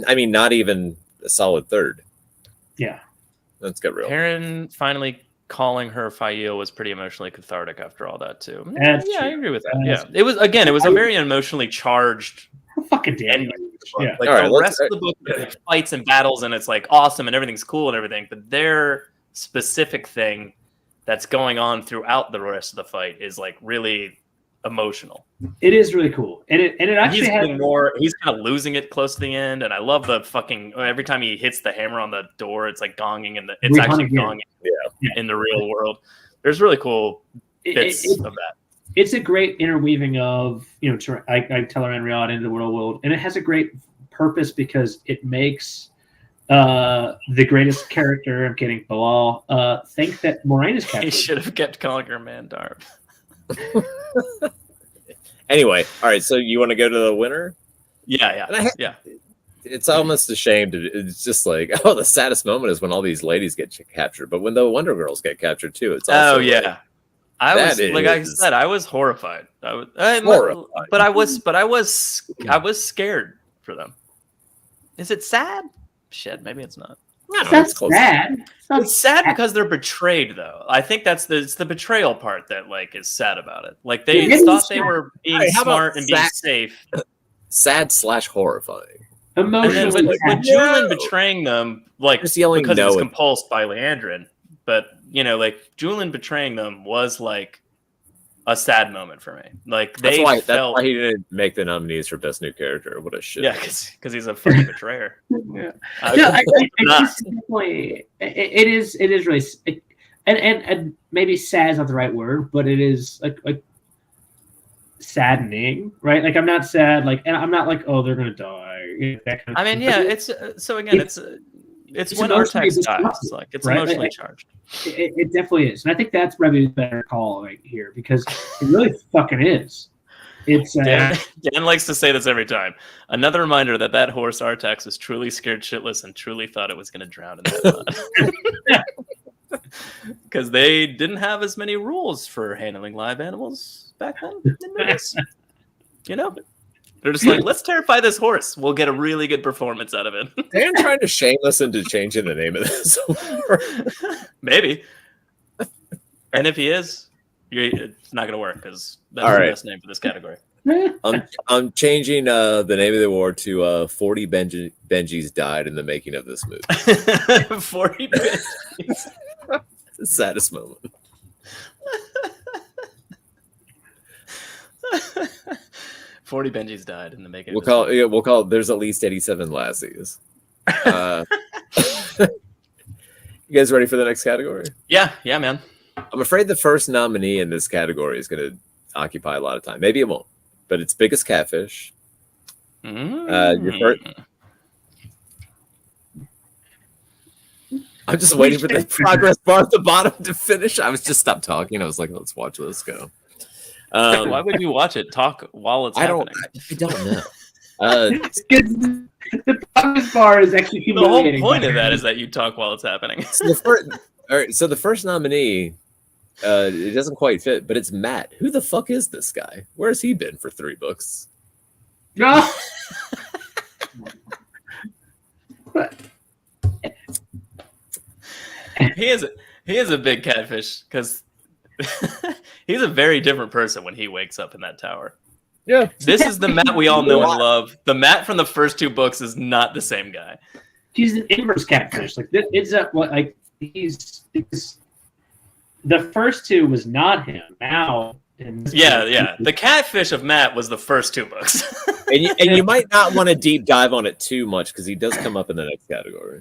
I mean, not even a solid third. Yeah, let's get real. Perrin finally calling her Fael was pretty emotionally cathartic after all that too. I agree with that. It was a very emotionally charged. Fucking damn. Yeah. Like the rest of the book, there's fights and battles, and it's like awesome and everything's cool and everything. But their specific thing that's going on throughout the rest of the fight is like really emotional. It is really cool, and it actually he's kind of losing it close to the end, and I love the fucking every time he hits the hammer on the door, it's like gonging, and it's actually gonging in the real world. There's really cool bits of that. It's a great interweaving of, I tell her Riyadh into the world, and it has a great purpose because it makes the greatest character, I'm kidding, Bilal, think that Moraine is captured. He should have kept calling her Mandarb. Anyway, all right. So you want to go to the winner? Yeah. It's almost a shame to. It's just like, oh, the saddest moment is when all these ladies get captured, but when the Wonder Girls get captured too, it's also I was like I said, I was horrified. But I was scared for them. Is it sad? Shit, maybe it's not. No, that's sad. It's sad because they're betrayed, though. I think it's the betrayal part that like is sad about it. Like they thought they were being smart and being safe. Sad/horrifying. Emotionally, with Julian betraying them, like just yelling because no. it's compulsed by Leandrin. But like Julian betraying them was like a sad moment for me. Like that's why he didn't make the nominees for best new character. What a shit. Yeah, because he's a fucking betrayer. Yeah, it's definitely it is really and maybe sad is not the right word, but it is like saddening, right? Like I'm not sad, like, and I'm not like, oh, they're gonna die. That kind of I mean, yeah, it's so again, it's when our text dies, like it's right? emotionally charged. It definitely is, and I think that's probably a better call right here because it really fucking is. It's Dan likes to say this every time. Another reminder that horse Artax was truly scared shitless and truly thought it was going to drown in that mud. Because they didn't have as many rules for handling live animals back then in movies. You know, they're just like, let's terrify this horse. We'll get a really good performance out of it. Dan trying to shame us into changing the name of this. Maybe. And if he is, it's not going to work because that's all the right. best name for this category. I'm changing the name of the award to 40 Benjis died in the making of this movie. 40 Benjis. The saddest moment. 40 Benjis died in the making. We'll call it. There's at least 87 lassies. You guys ready for the next category? Yeah, man. I'm afraid the first nominee in this category is going to occupy a lot of time. Maybe it won't, but it's biggest catfish. Your first... I'm just waiting for the progress bar at the bottom to finish. I was just stopped talking. I was like, let's watch this go. Why would you watch it? Talk while it's happening. I don't know. The progress bar is actually humiliating. The whole point of that is that you talk while it's happening. So the first nominee, it doesn't quite fit, but it's Matt. Who the fuck is this guy? Where has he been for 3 books? No. He is a big catfish because he's a very different person when he wakes up in that tower. Yeah. This is the Matt we all know and love. The Matt from the first 2 books is not the same guy. He's an inverse catfish. Like it's he's the first 2 was not him. Now, the catfish of Matt was the first 2 books. and you might not want to deep dive on it too much because he does come up in the next category.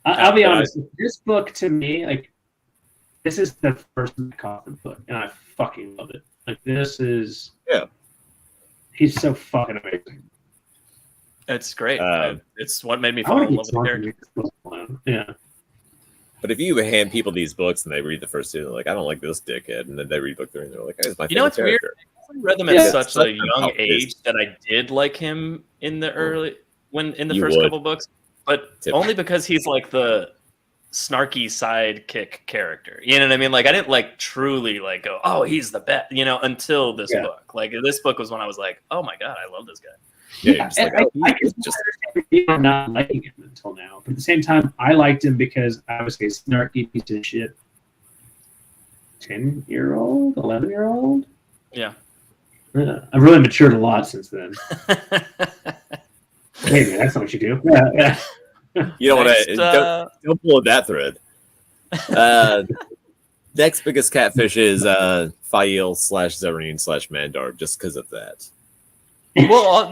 I'll be honest. This book to me, like, this is the first Coffin book, and I fucking love it. Like, this is he's so fucking amazing. It's great. It's what made me fall in love with the character. Yeah. But if you hand people these books and they read the first 2, they're like, I don't like this dickhead, and then they read book 3 and they're like, hey, it's my favorite what's character. Weird? I read them at such a young age that I did like him in the first couple books, but only because he's like the snarky sidekick character. You know what I mean? Like I didn't like truly like go, oh, he's the best, until this book. Like this book was when I was like, oh my god, I love this guy. Yeah, I can just understand people not liking him until now. But at the same time, I liked him because I was a snarky piece of shit 10-year-old, 11-year-old. Yeah. I've really matured a lot since then. Maybe that's not what you do. Yeah. You don't want to don't pull that thread. Next biggest catfish is Fael /Zareen /Mandar, just because of that. Well,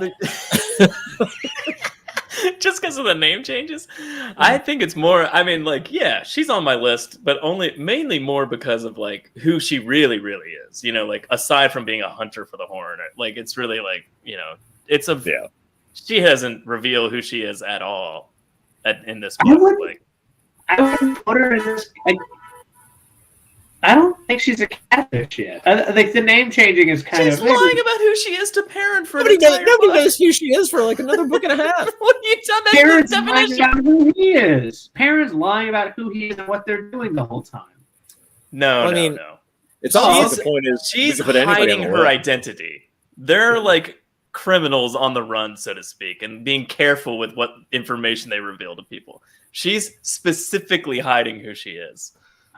just because of the name changes, I think it's more. I mean, like, yeah, she's on my list, but mainly more because of like who she really, really is. Like aside from being a hunter for the horn, like it's really like it's a. Yeah. She hasn't revealed who she is at all in this book. I wouldn't put her in this. I don't think she's a catfish yet. I think the name changing is kind She's of lying about who she is to Perrin for Nobody an entire book. knows who she is for like another book and a half. What are you talking about? Perrin's The lying definition? about who he is. Perrin's lying about who he is and what they're doing the whole time. No, I mean, no. It's all She's- the point is we She's can put anybody hiding on the her list. identity. They're like criminals on the run, so to speak, and being careful with what information they reveal to people. She's specifically hiding who she is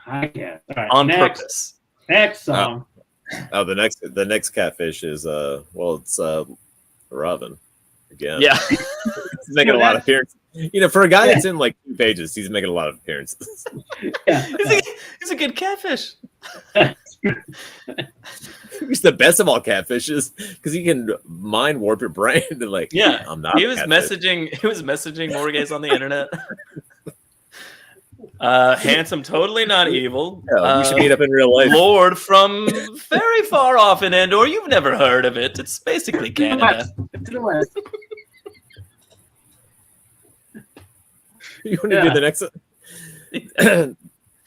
I guess. All right, on next, purpose. Next song. Oh, the next catfish is it's Robin again. Yeah. He's making a lot of appearances. You know, for a guy that's in like 2 pages, he's making a lot of appearances. Yeah. He's a good catfish. He's the best of all catfishes because he can mind warp your brain and like, Yeah, I'm not. He a was catfish. messaging Morgaze on the internet. Handsome, totally not evil. Yeah, we should meet up in real life. Lord from very far off in Endor. You've never heard of it. It's basically Canada. To the left. You want to do the next?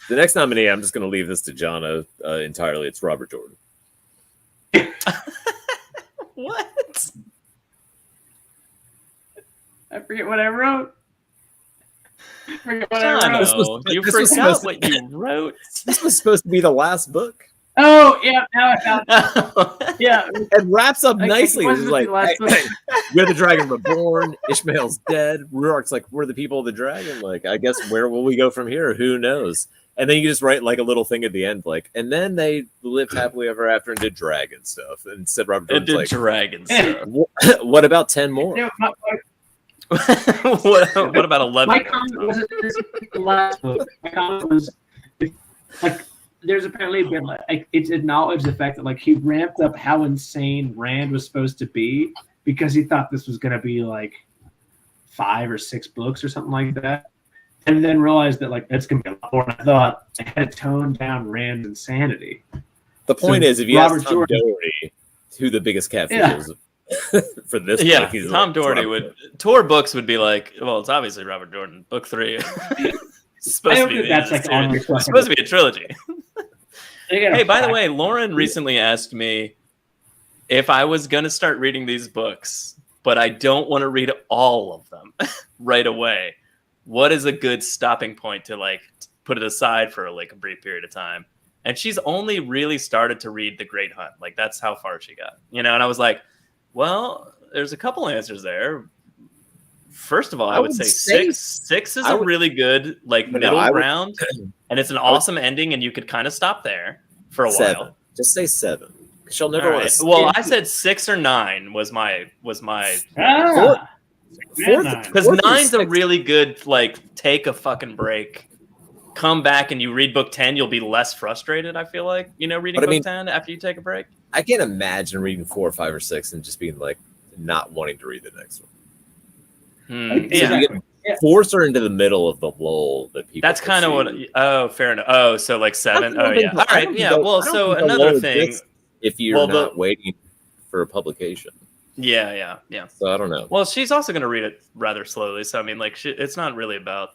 The next nominee, I'm just going to leave this to Jono entirely. It's Robert Jordan. What? I forget what I wrote. Jono, you this was forgot supposed what you wrote. This was supposed to be the last book. Oh, yeah. Now I found it. Yeah. It wraps up Like, nicely. it It's wasn't like, the last book. we're the Dragon Reborn. Ishmael's dead. Ruark's like, we're the people of the dragon. Like, I guess where will we go from here? Who knows? And then you just write like a little thing at the end, like, and then they lived happily ever after and did dragon stuff. And instead, Robert It Jordan's did like, dragon stuff. what about 10 more? No, what about 11? my comment wasn't the last book. My comment was like, there's apparently been like it's acknowledged the fact that like he ramped up how insane Rand was supposed to be because he thought this was going to be like 5 or 6 books or something like that, and then realized that like that's going to be a lot more than I thought. I had to tone down Rand's insanity. The point So is, if you Robert ask Tom Jordan- Doherty who the biggest catfish Yeah. is for this Yeah, book, he's Tom like, Doherty Robert would. Tor Books would be like, well, it's obviously Robert Jordan. Book 3. It's supposed I to hope be that the that's end of like the on series. your It's supposed to be a trilogy. Hey, Hey, by the way, Lauren recently asked me if I was going to start reading these books, but I don't want to read all of them right away. What is a good stopping point to like put it aside for like a brief period of time? And she's only really started to read The Great Hunt. Like that's how far she got, you know? And I was like, well, there's a couple answers there. First of all, I would say 6. 6 is a really good like middle ground, and it's an awesome ending, and you could kind of stop there for a 7. while. Just say 7. She'll never All want right. to. Well, I said 6 or 9 was my Fourth- because Fourth or 9's a sixth. really good like take a fucking break, come back, and you read book 10, you'll be less frustrated. I feel like reading But I book mean- 10 after you take a break. I can't imagine reading 4 or 5 or 6 and just being like not wanting to read the next one. Yeah, You get force her into the middle of the lull that people. that's kind of what. perceive. Oh, fair enough. Oh, so like 7. Oh, yeah. All right. Yeah. Well, so another thing. If you're not waiting for a publication, Yeah. so I don't know. Well, she's also going to read it rather slowly. So, I mean, like, it's not really about.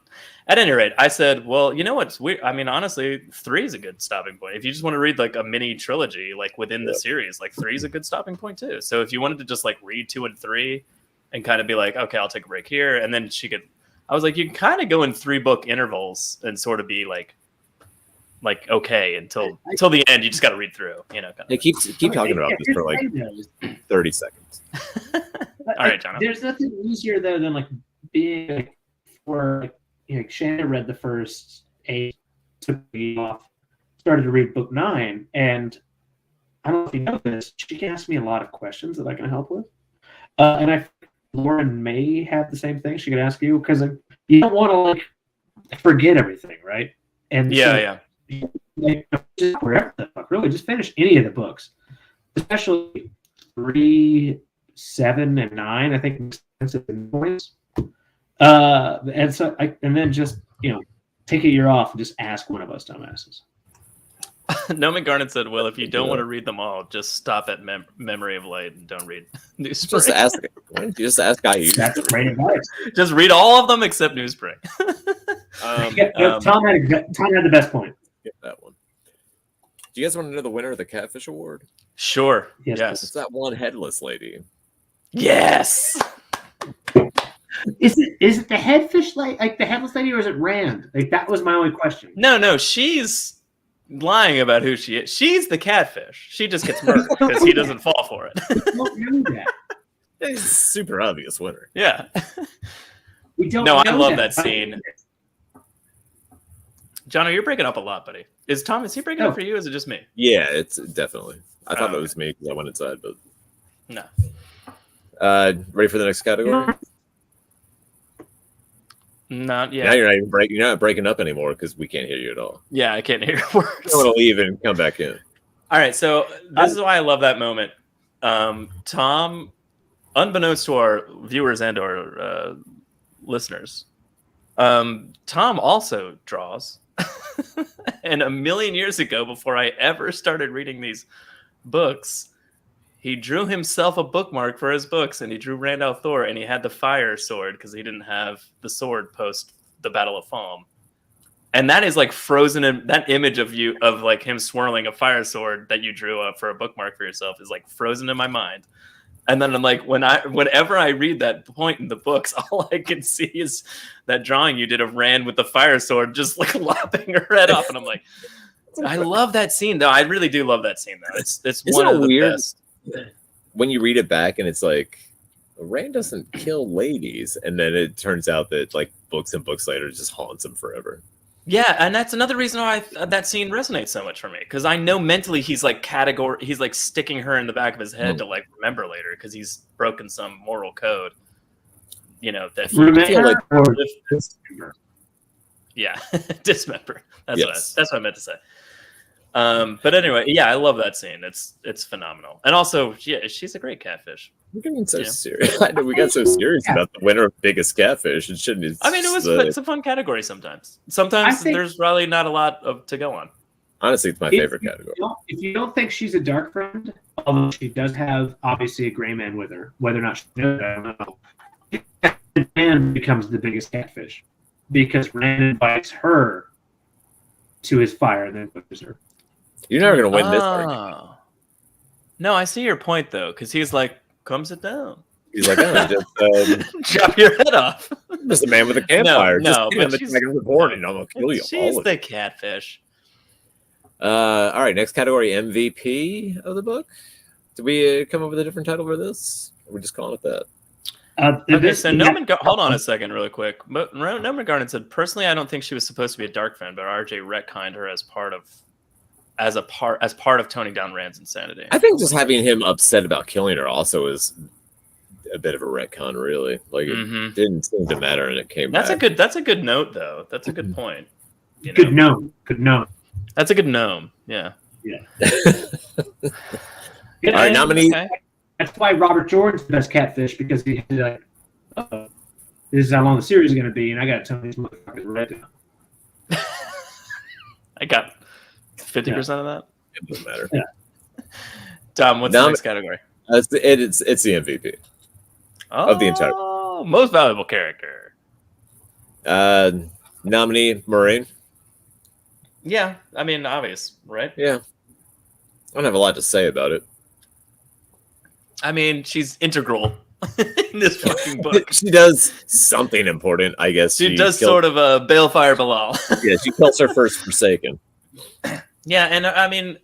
At any rate, I said, well, you know what's weird? I mean, honestly, 3 is a good stopping point. If you just want to read like a mini trilogy, like within the series, like 3 is a good stopping point too. So, if you wanted to just like read 2 and 3 and kind of be like, okay, I'll take a break here. And then I was like, you can kind of go in 3-book intervals and sort of be like okay until the end. You just got to read through, Kind of. Hey, keep talking about this for like 30 seconds. All right, Jono. There's nothing easier though than like being like, for like Shannon read the first 8, took me off, started to read book 9, and I don't know if you know this, she can ask me a lot of questions that I can help with, and I Lauren may have the same thing. She could ask you because you don't want to like forget everything, right? And Yeah. Like, just wherever the fuck, really, just finish any of the books, especially 3, 7, and 9. I think makes sense at the points. And so, and then just take a year off and just ask one of us dumbasses. Noman Garnet said, well, if you don't want to read them all, just stop at Memory of Light and don't read Newspring. Just ask. Why don't you just ask IU? That's great advice. Just read all of them except Newspring. Tom had the best point. Get that one. Do you guys want to know the winner of the Catfish Award? Sure. Yes. Yes. It's that one headless lady. Yes. Is it the headfish like the headless lady, or is it Rand? Like that was my only question. No, she's lying about who she is. She's the catfish. She just gets murdered because he doesn't fall for it. We don't know that. It's a super obvious winner. Yeah. We don't. No, I know love that scene. Jono, you're breaking up a lot, buddy. Is he breaking up for you? Or is it just me? Yeah, it's definitely. I thought it was me because I went inside, but no. Ready for the next category? Not yet. Now you're not breaking up anymore because we can't hear you at all. Yeah, I can't hear your words. I want to leave and come back in. All right, so this is why I love that moment. Tom, unbeknownst to our viewers and our listeners, Tom also draws. And a million years ago, before I ever started reading these books, he drew himself a bookmark for his books, and he drew Rand al'Thor, and he had the fire sword because he didn't have the sword post the Battle of Falm. And that is like frozen in that image of like him swirling a fire sword that you drew up for a bookmark for yourself is like frozen in my mind. And then I'm like, whenever I read that point in the books, all I can see is that drawing you did of Rand with the fire sword, just like lopping her head off. And I'm like, I love that scene, though. I really do love that scene, though. It's one of the best. When you read it back, and it's like Rand doesn't kill ladies, and then it turns out that like books and books later just haunts him forever. Yeah, and that's another reason why that scene resonates so much for me, because I know mentally he's like sticking her in the back of his head to like remember later because he's broken some moral code, that Dismember. Yeah, dismember. That's what I meant to say. But anyway, yeah, I love that scene. It's phenomenal, and also, yeah, she's a great catfish. We're getting so serious. I know we got so serious about the winner of biggest catfish. It shouldn't. I mean, it's a fun category sometimes. Sometimes there's really not a lot to go on. Honestly, it's my favorite category. If you don't think she's a dark friend, although she does have obviously a gray man with her, whether or not she knows it, I don't know. Rand becomes the biggest catfish because Rand invites her to his fire and then pushes her. You're never going to win this argument. No, I see your point though, because he's like, "Come sit down." He's like, "Oh, just chop your head off." Just a man with a campfire. No, but she's Dragon Reborn, and I'm gonna kill you. She's the catfish. All right, next category, MVP of the book. Did we come up with a different title for this? Or are we just calling it that? Okay, so hold on a second, really quick. Noman Garden said, "Personally, I don't think she was supposed to be a dark friend, but RJ retconned her as part of toning down Rand's insanity." I think just having him upset about killing her also is a bit of a retcon, really. Like it didn't seem to matter, and it came back. That's a good note, though. That's a good point. Good gnome. That's a good gnome. Yeah. Yeah. All right, nominee. Okay. That's why Robert Jordan's the best catfish, because he had like, this is how long the series is going to be, and I got to tell these motherfuckers right now. I got 50% of that. It doesn't matter. Yeah. Tom, what's the next category? It's the MVP of the entire. Most valuable character. Nominee Moiraine. Yeah, I mean, obvious, right? Yeah. I don't have a lot to say about it. I mean, she's integral in this fucking book. She does something important, I guess. She does sort of a Balefire Bilal. Yeah, she kills her first Forsaken. Yeah, and I mean,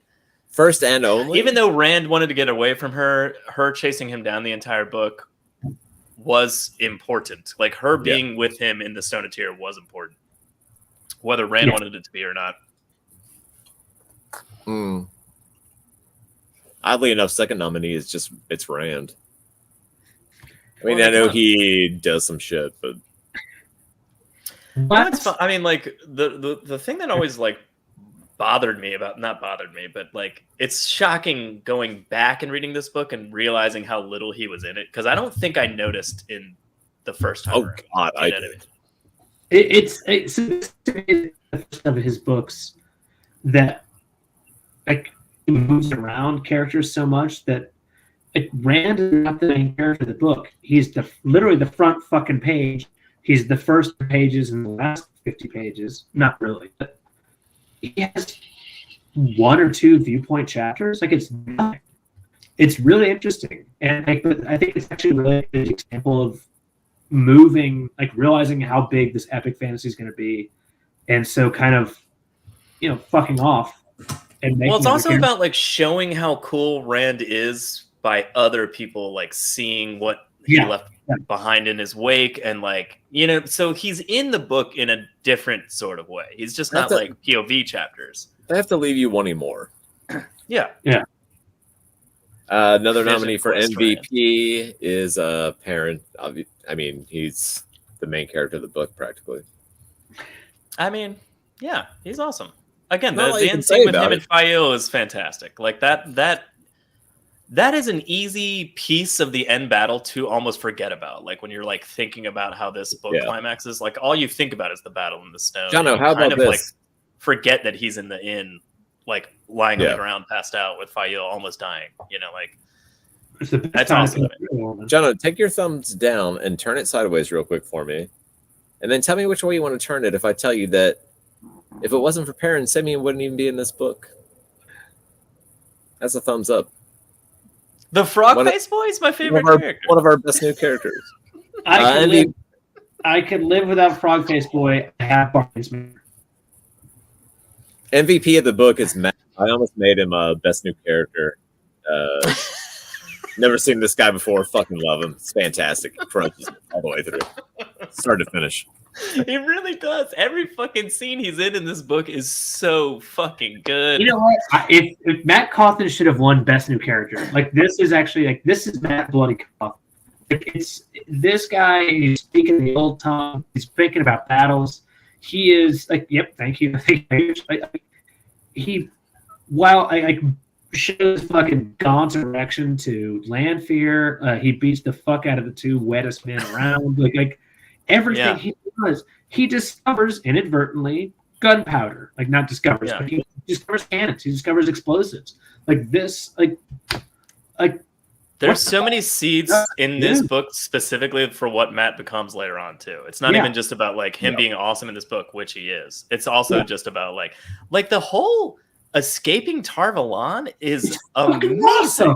first and only. Even though Rand wanted to get away from her chasing him down the entire book was important. Like her being with him in the Stone of Tear was important, whether Rand wanted it to be or not. Oddly enough, second nominee is it's Rand. I mean, I know he does some shit, but it's fun. I mean, like the thing that always like not bothered me, but like it's shocking going back and reading this book and realizing how little he was in it, because I don't think I noticed in the first time. Oh God, I did. It's the first of his books that like he moves around characters so much that Rand is not the main character of the book. He's literally the front fucking page. He's the first pages and the last 50 pages. Not really, but he has 1 or 2 viewpoint chapters. Like it's nothing. It's really interesting, and but I think it's actually really a good example of moving, like realizing how big this epic fantasy is going to be, and so kind of, fucking off. And well, it's also about like showing how cool Rand is by other people, like seeing what he left behind in his wake, and like so he's in the book in a different sort of way. He's just not like POV chapters. They have to leave you wanting more. Yeah. Another nominee for MVP is Perrin. I mean, he's the main character of the book practically. I mean, yeah, he's awesome. Again, the end scene with him and Fael is fantastic. Like that is an easy piece of the end battle to almost forget about. Like when you're like thinking about how this book climaxes, like all you think about is the battle in the stone. Jono, how about this? Like forget that he's in the inn, like lying on the ground, passed out with Fael almost dying. Like that's awesome. Jono, take your thumbs down and turn it sideways real quick for me, and then tell me which way you want to turn it. If I tell you that if it wasn't for Perrin, Simeon wouldn't even be in this book. That's a thumbs up. The Frog Face Boy is my favorite character. One of our best new characters. I could live without Frog Face Boy. I have Barnes. MVP of the book is Matt. I almost made him a best new character. Never seen this guy before. Fucking love him. It's fantastic. Crunches all the way through, start to finish. He really does. Every fucking scene he's in this book is so fucking good. You know what? If Matt Cawthon should have won Best New Character, like this is actually like this is Matt Bloody Cawthon. Like, it's this guy. He's speaking the old tongue. He's thinking about battles. He is like, yep, thank you. He shows fucking Gaunt's erection to Lanfear. He beats the fuck out of the 2 wettest men around. Like everything he does, he discovers inadvertently gunpowder. Like not discovers, but he discovers cannons. He discovers explosives. Like this, like there's so many seeds in this book specifically for what Matt becomes later on too. It's not even just about like him being awesome in this book, which he is. It's also just about like the whole escaping Tar Valon is amazing. Awesome.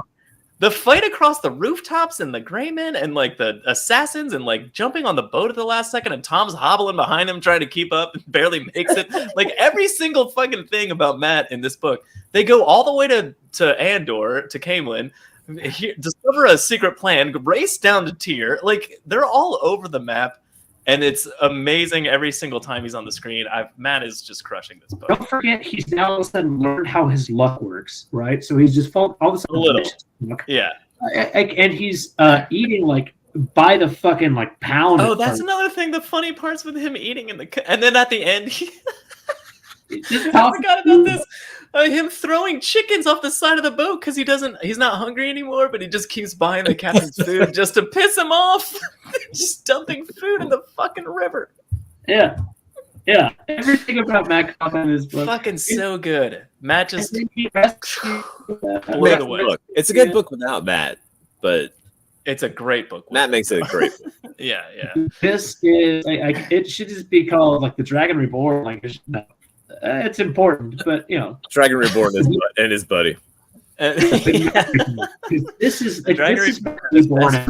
The fight across the rooftops and the Grey Men and like the assassins and like jumping on the boat at the last second and Tom's hobbling behind him trying to keep up and barely makes it. Like every single fucking thing about Matt in this book. They go all the way to Andor, to Camelin, discover a secret plan, race down to Tyr. Like they're all over the map. And it's amazing every single time he's on the screen. Matt is just crushing this book. Don't forget, he's now all of a sudden learned how his luck works, right? So he's just all of a sudden a little, yeah. And he's eating like by the fucking like pound. Oh, that's another thing. The funny parts with him eating and then at the end, I forgot about this. Him throwing chickens off the side of the boat because he's not hungry anymore, but he just keeps buying the captain's food just to piss him off. Just dumping food in the fucking river. Yeah. Everything about Matt Cawthon is fucking so good. Matt just Look, it's a good book without Matt, but it's a great book. Matt makes it a great book. Yeah. This is it should just be called like the Dragon Reborn. Like no. It's important, but Dragon Reborn and his buddy. This is Dragon Reborn.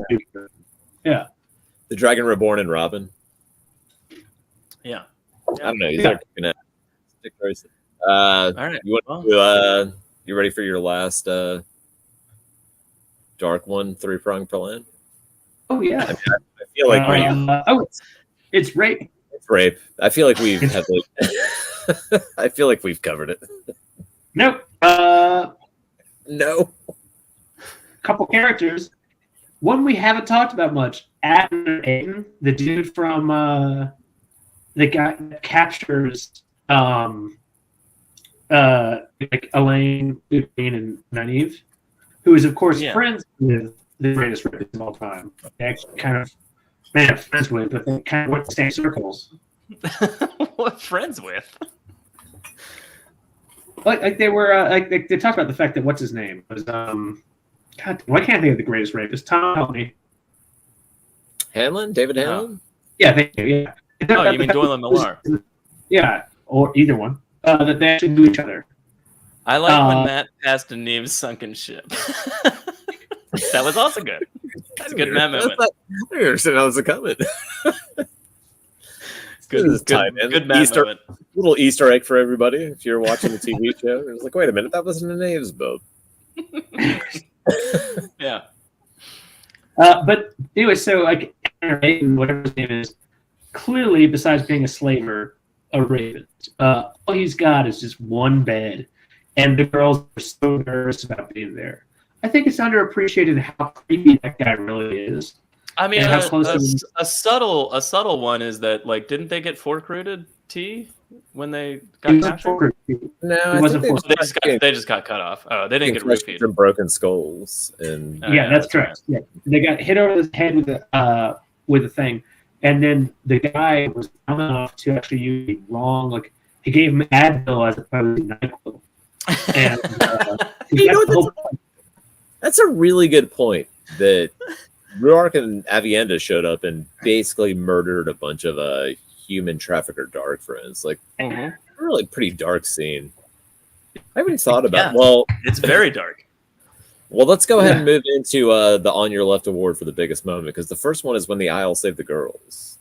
Yeah, the Dragon Reborn and Robin. Yeah. I don't know. He's stick person. All right. You ready for your last dark one? 3-pronged plan. Oh yeah. I feel like it's rape. It's rape. I feel like we've I feel like we've covered it. Nope. No. Couple characters. One we haven't talked about much. Aiden, the dude from the guy that captures like Elayne, and Nynaeve, who is of course friends with the greatest rapist of all time. They actually kind of friends with, but they kind of went the same circles. What friends with? Like they were they talked about the fact that what's his name was God, why can't I think of the greatest rapist? Tom help me. Hanlon? David Hanlon? Yeah, thank you. Yeah. Oh, you mean Doyle and Millar? Yeah, or either one. That they actually knew each other. I like when Matt passed a Neve's sunken ship. That was also good. That's a good Matt moment. I didn't understand how it was coming. Good Matt moment. Little Easter egg for everybody. If you're watching the TV show, it's like, wait a minute, that wasn't a Nave's boat. Yeah. But anyway, so like whatever his name is, clearly, besides being a slaver, a raven. All he's got is just one bed, and the girls are so nervous about being there. I think it's underappreciated how creepy that guy really is. I mean, a subtle one is that, like, didn't they get fork rooted when they got captured? No, it wasn't fork. They just got cut off. Oh, they didn't get roofied. From broken skulls, and yeah, that's correct. Yeah, they got hit over the head with a thing, and then the guy was dumb enough to actually use the wrong. Like, he gave him Advil as opposed to NyQuil. And that's a really good point. That Ruark and Avienda showed up and basically murdered a bunch of human trafficker dark friends. Like, really pretty dark scene. I haven't thought about. Well, it's very dark. Well, let's go ahead and move into the On Your Left award for the biggest moment, because the first one is when the Isle saved the girls.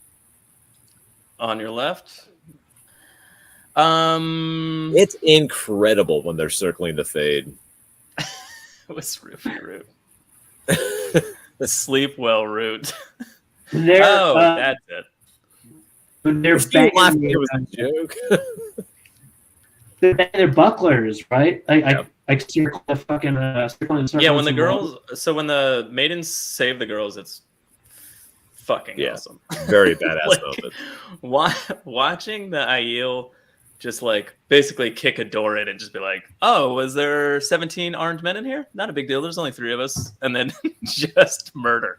On your left. It's incredible when they're circling the fade. It was Roofy Root. The sleep well root. That's it. When they're banging, it was a joke. They're banging their bucklers, right? Like circle the fucking circle in circles. Yeah, when the girls, so when the maidens save the girls, it's fucking awesome. Very badass moment. Watching the Aiel just like basically kick a door in and just be like, "Oh, was there 17 armed men in here? Not a big deal. There's only 3 of us," and then just murder.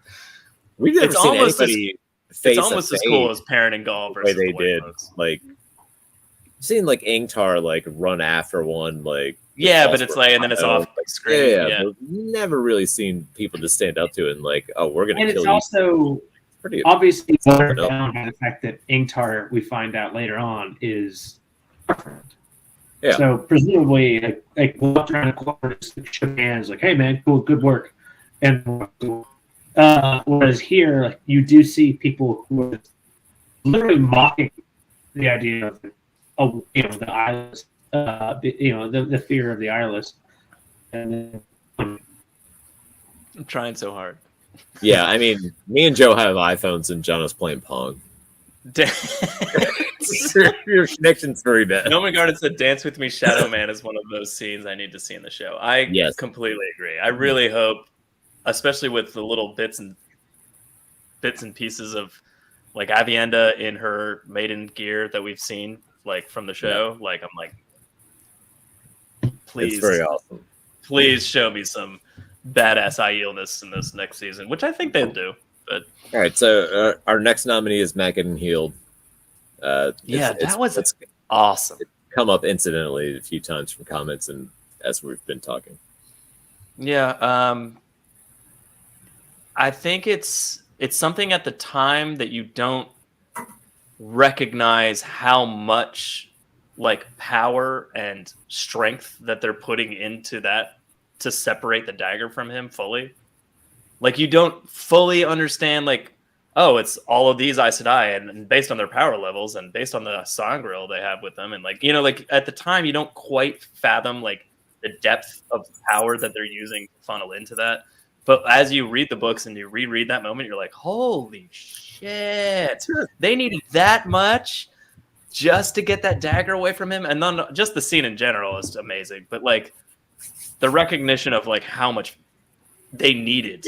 We've never seen anybody. It's almost as cool as Perrin and Gaul versus the way they did. Folks. Like, seen like Ingtar like run after one, like but it's like, and then it's off like screaming. Yeah. But never really seen people just stand up to it and like, oh, we're gonna kill you. And it's also obviously watered down by the fact that Ingtar, we find out later on, is our friend. Yeah. So presumably, like walked around the corner, just shook hands, like, "Hey, man, cool, good work." And whereas here, like, you do see people who are literally mocking the idea of the eyeless, the fear of the eyeless. And I'm trying so hard. Yeah, I mean, me and Joe have iPhones, and Jono's playing Pong. Your connection's very bad. No regard said Dance With Me Shadow Man is one of those scenes I need to see in the show. I completely agree. I really hope, especially with the little bits and pieces of like Avienda in her maiden gear that we've seen like from the show, like I'm like, please, it's very awesome. Please show me some badass Aielness in this next season, which I think they'll do. But all right, so our next nominee is Matt Getting Healed. That was awesome. It's come up incidentally a few times from comments and as we've been talking. Yeah, I think it's something at the time that you don't recognize how much like power and strength that they're putting into that to separate the dagger from him fully. Like, you don't fully understand, like, oh, it's all of these Aes Sedai, and based on their power levels and based on the sangreal they have with them, and like, like at the time you don't quite fathom like the depth of power that they're using to funnel into that. But as you read the books and you reread that moment, you're like, holy shit, they needed that much just to get that dagger away from him. And then just the scene in general is amazing. But like the recognition of like how much they needed.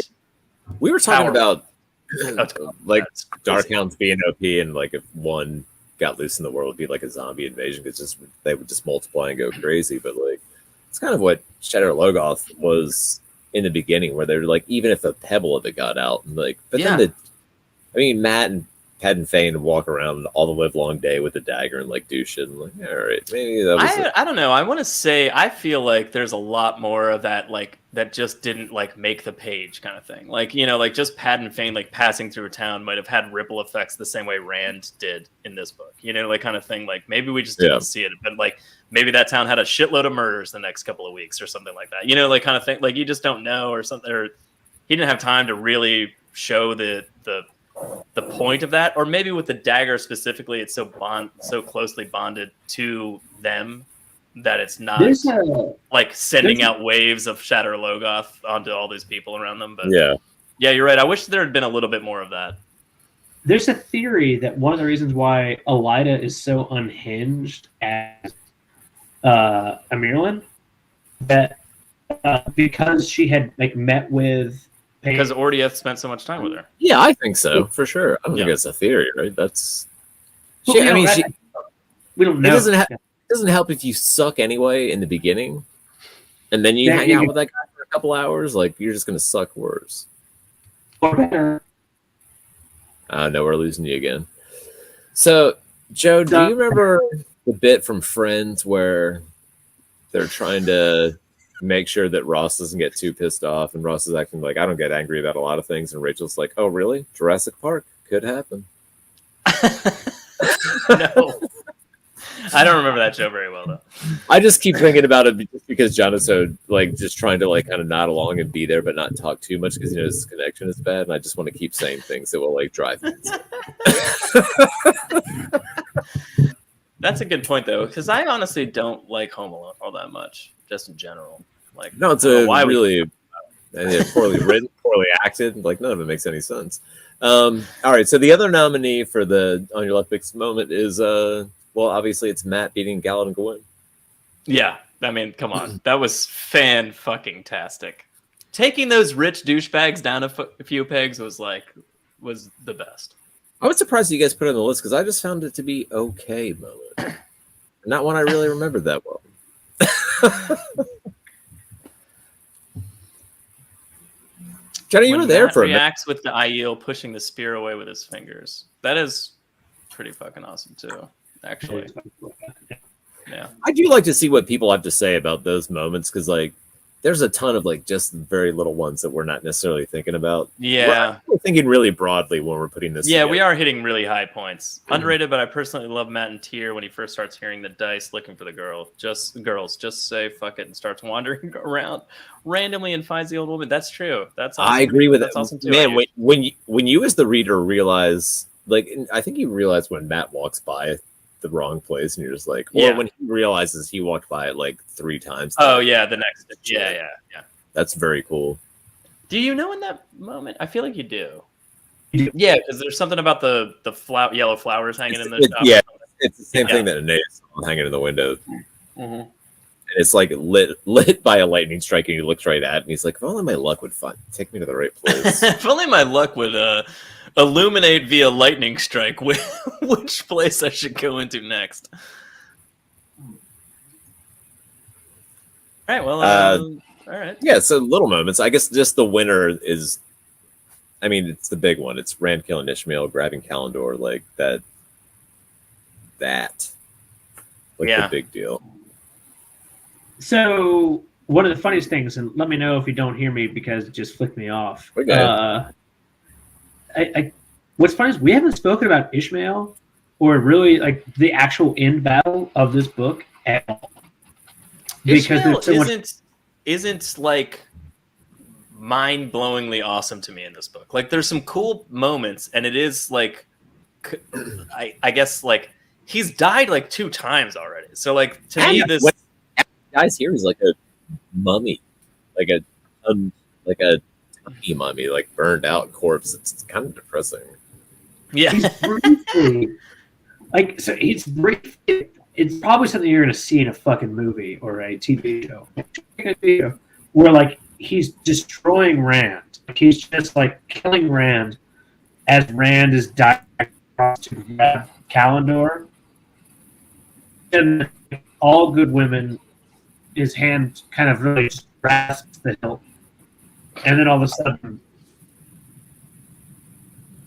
We were talking about like Darkhounds being OP, and like if one got loose in the world, it would be like a zombie invasion because they would just multiply and go crazy. But like it's kind of what Shadow Logoth was in the beginning, where they're like, even if a pebble of it got out, and like, but then Matt and Padden Fane walk around all the live long day with a dagger and like do shit. And like, all right, maybe that was. I don't know. I want to say I feel like there's a lot more of that, like that just didn't like make the page kind of thing. Like like just Padden Fane like passing through a town might have had ripple effects the same way Rand did in this book. Like kind of thing. Like maybe we just didn't see it, but like maybe that town had a shitload of murders the next couple of weeks or something like that. You know, like kind of thing. Like you just don't know or something. Or he didn't have time to really show the point of that. Or maybe with the dagger specifically, it's so closely bonded to them that it's not like sending out waves of Shatter Logoth onto all these people around them. But yeah, you're right. I wish there had been a little bit more of that. There's a theory that one of the reasons why Elayne is so unhinged as Amirlan, that because she had like met with because Ordieth spent so much time with her. Yeah, I think so for sure. I don't think it's a theory, right? That's. We don't know. It doesn't help if you suck anyway in the beginning, and then you hang out with that guy for a couple hours. Like you're just gonna suck worse. Or better. No, we're losing you again. So, Joe, do you remember the bit from Friends where they're trying to make sure that Ross doesn't get too pissed off, and Ross is acting like, I don't get angry about a lot of things, and Rachel's like, oh, really? Jurassic Park? Could happen. No. I don't remember that show very well, though. I just keep thinking about it just because John is so, like, just trying to, like, kind of nod along and be there, but not talk too much because, his connection is bad, and I just want to keep saying things that will, like, drive me insane. That's a good point, though, because I honestly don't like Home Alone all that much, just in general. Like, no, it's really poorly written, poorly acted. Like, none of it makes any sense. All right, so the other nominee for the On Your Left Picks moment is... well, obviously, it's Matt beating Galad and Gwyn. Yeah, I mean, come on. That was fan-fucking-tastic. Taking those rich douchebags down a few pegs was the best. I was surprised you guys put it on the list because I just found it to be okay moment. Not one I really remembered that well. Johnny, you were there for a minute. Reacts with the Aiel pushing the spear away with his fingers. That is pretty fucking awesome, too. Actually, yeah, I do like to see what people have to say about those moments because, like, there's a ton of like just very little ones that we're not necessarily thinking about. Yeah, we're thinking really broadly when we're putting this. Yeah, together. We are hitting really high points. Underrated, but I personally love Matt and Tyr when he first starts hearing the dice looking for the girls. Just say fuck it and starts wandering around randomly and finds the old woman. That's true. That's awesome. I agree with That's that. Awesome too. Man, when you as the reader realize, like, I think you realize when Matt walks by the wrong place and you're just like, or when he realizes he walked by it like 3 times. Oh yeah, the next yeah. That's very cool. Do you know in that moment? I feel like you do. Yeah, because there's something about the yellow flowers hanging in the shop. Yeah, it's the same thing that Anais saw hanging in the window. Mm-hmm. And it's like lit by a lightning strike, and he looks right at it, and he's like, if only my luck would take me to the right place. If only my luck would illuminate via lightning strike which place I should go into next. All right, well, all right. Yeah, so little moments. I guess just the winner is, I mean, it's the big one. It's Rand killing Ishmael, grabbing Kalendor, like that. The big deal. So one of the funniest things, and let me know if you don't hear me because it just flicked me off. Okay. What's funny is we haven't spoken about Ishmael or really like the actual end battle of this book at all. Ishmael isn't like mind-blowingly awesome to me in this book. Like there's some cool moments, and it is like I guess like he's died like 2 times already. So like to me this guy's here is like a mummy, like a tiny mummy, like burned out corpse. It's kind of depressing. Yeah. It's probably something you're going to see in a fucking movie or a TV show. Where like he's destroying Rand. Like, he's just like killing Rand as Rand is dying across to grab Kalendor. And all good women, his hand kind of really just grasps the hilt. And then all of a sudden,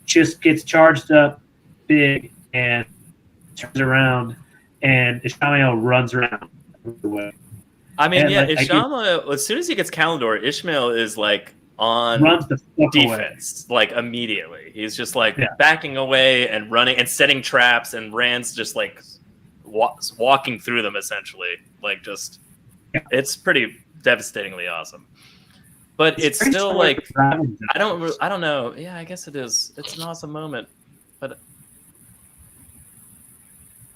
just gets charged up big and turns around, and Ishmael runs around the way. I mean, Ishmael, as soon as he gets Kalendor, Ishmael is like on runs the defense, like immediately. He's just like backing away and running and setting traps, and Rand's just like walking through them essentially. Like just, it's pretty devastatingly awesome. But it's still like I don't know. Yeah, I guess it is. It's an awesome moment, but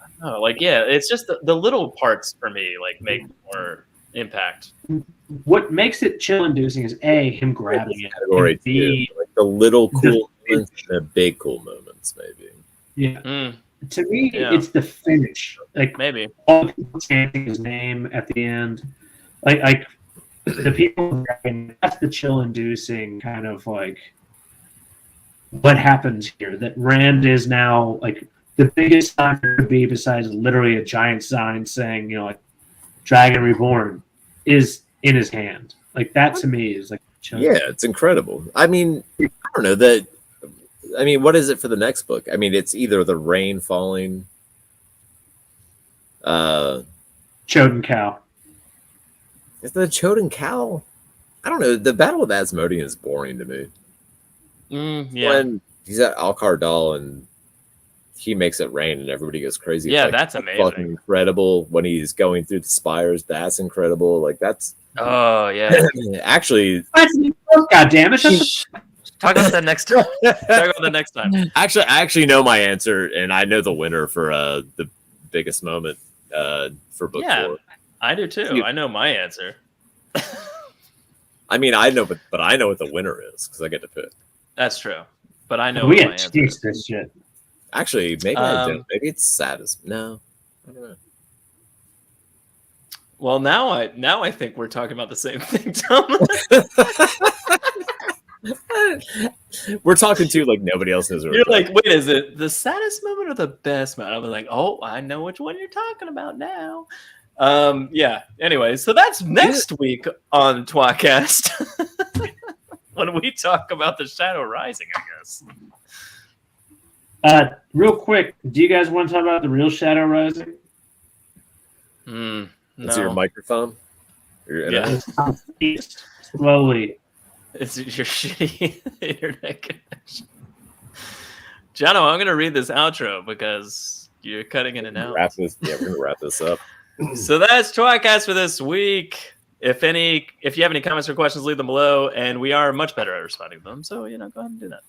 I don't know. Like, yeah, it's just the little parts for me like make more impact. What makes it chill-inducing is A, him grabbing it, and B, like the little cool moments and the big cool moments, maybe. Yeah. To me, it's the finish. Like maybe all the people chanting his name at the end, like the people. That's the chill-inducing kind of like what happens here. That Rand is now like the biggest sign there could be, besides literally a giant sign saying, like Dragon Reborn is in his hand. Like that to me is like yeah, it's incredible. I mean, I don't know that. I mean, what is it for the next book? I mean, it's either the rain falling, Choden Cow. Is the Choden Cow? I don't know. The battle with Asmodean is boring to me. Yeah, when he's at Alcardal and he makes it rain and everybody goes crazy. Yeah, like, that's amazing. Fucking incredible. When he's going through the spires, that's incredible. Like that's. Oh yeah. Actually, God damn it! Talk about that next time. Talk about that next time. Actually, I actually know my answer, and I know the winner for the biggest moment for book 4. I do too. I know my answer. I mean, I know, but I know what the winner is because I get to pick. That's true. But I know we my get answer. this shit. Actually, maybe I don't. Maybe it's saddest. No, I don't know. Well, now I think we're talking about the same thing, Tom. We're talking to like nobody else knows. You're like, wait, is it the saddest moment or the best moment? I was like, oh, I know which one you're talking about now. Yeah. Anyway, so that's next week on tWoTcast when we talk about the Shadow Rising, I guess. Real quick, do you guys want to talk about the real Shadow Rising? No. Is it your microphone? Slowly. It's your shitty internet connection. Jono, I'm going to read this outro because you're cutting in and out. We're going to wrap this up. So that's tWoTcast for this week. If you have any comments or questions, leave them below, and we are much better at responding to them. So, go ahead and do that.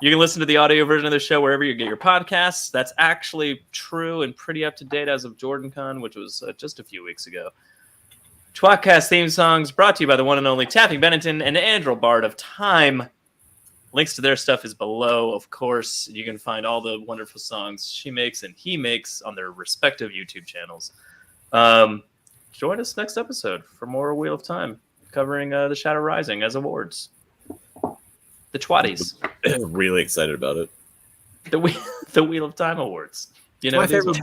You can listen to the audio version of the show wherever you get your podcasts. That's actually true and pretty up to date as of JordanCon, which was just a few weeks ago. tWoTcast theme songs brought to you by the one and only Taffy Bennington and Andrew Bard of Time. Links to their stuff is below, of course. You can find all the wonderful songs she makes and he makes on their respective YouTube channels. Join us next episode for more Wheel of Time, covering the Shadow Rising as awards. The tWoTties. Really excited about it. The Wheel of Time Awards. You know my favorite.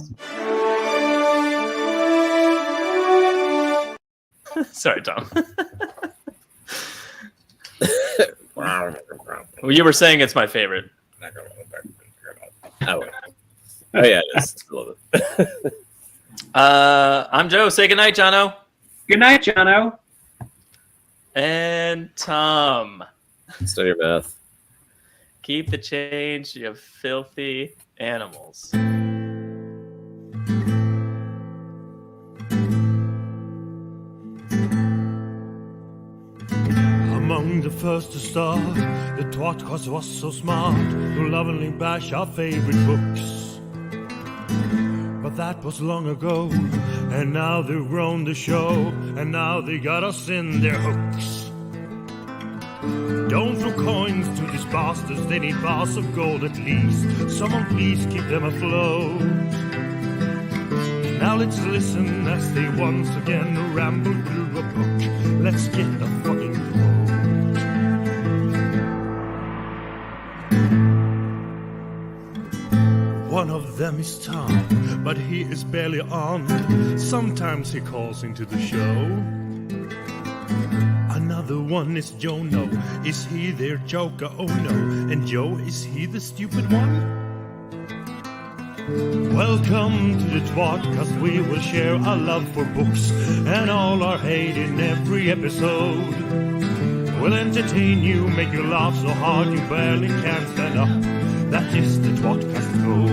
Sorry, Tom. Well, you were saying it's my favorite. Oh yeah, it is. I love it. I'm Joe. Say goodnight, Jono. Good night, Jono. And Tom. Study your math. Keep the change, you filthy animals. Among the first to start, the tWoTcast was so smart to lovingly bash our favorite books. But that was long ago, and now they've grown the show, and now they got us in their hooks. Don't throw coins to these bastards, they need bars of gold at least. Someone please keep them afloat. Now let's listen as they once again ramble through a book. Let's get the fucking quote. One of them is Tom, but he is barely on. Sometimes he calls into the show. Another one is Jono. Is he their joker? Oh no. And Joe, is he the stupid one? Welcome to the tWoTcast. We will share our love for books and all our hate in every episode. We'll entertain you, make you laugh so hard you barely can stand up. That is the tWoTcast goal.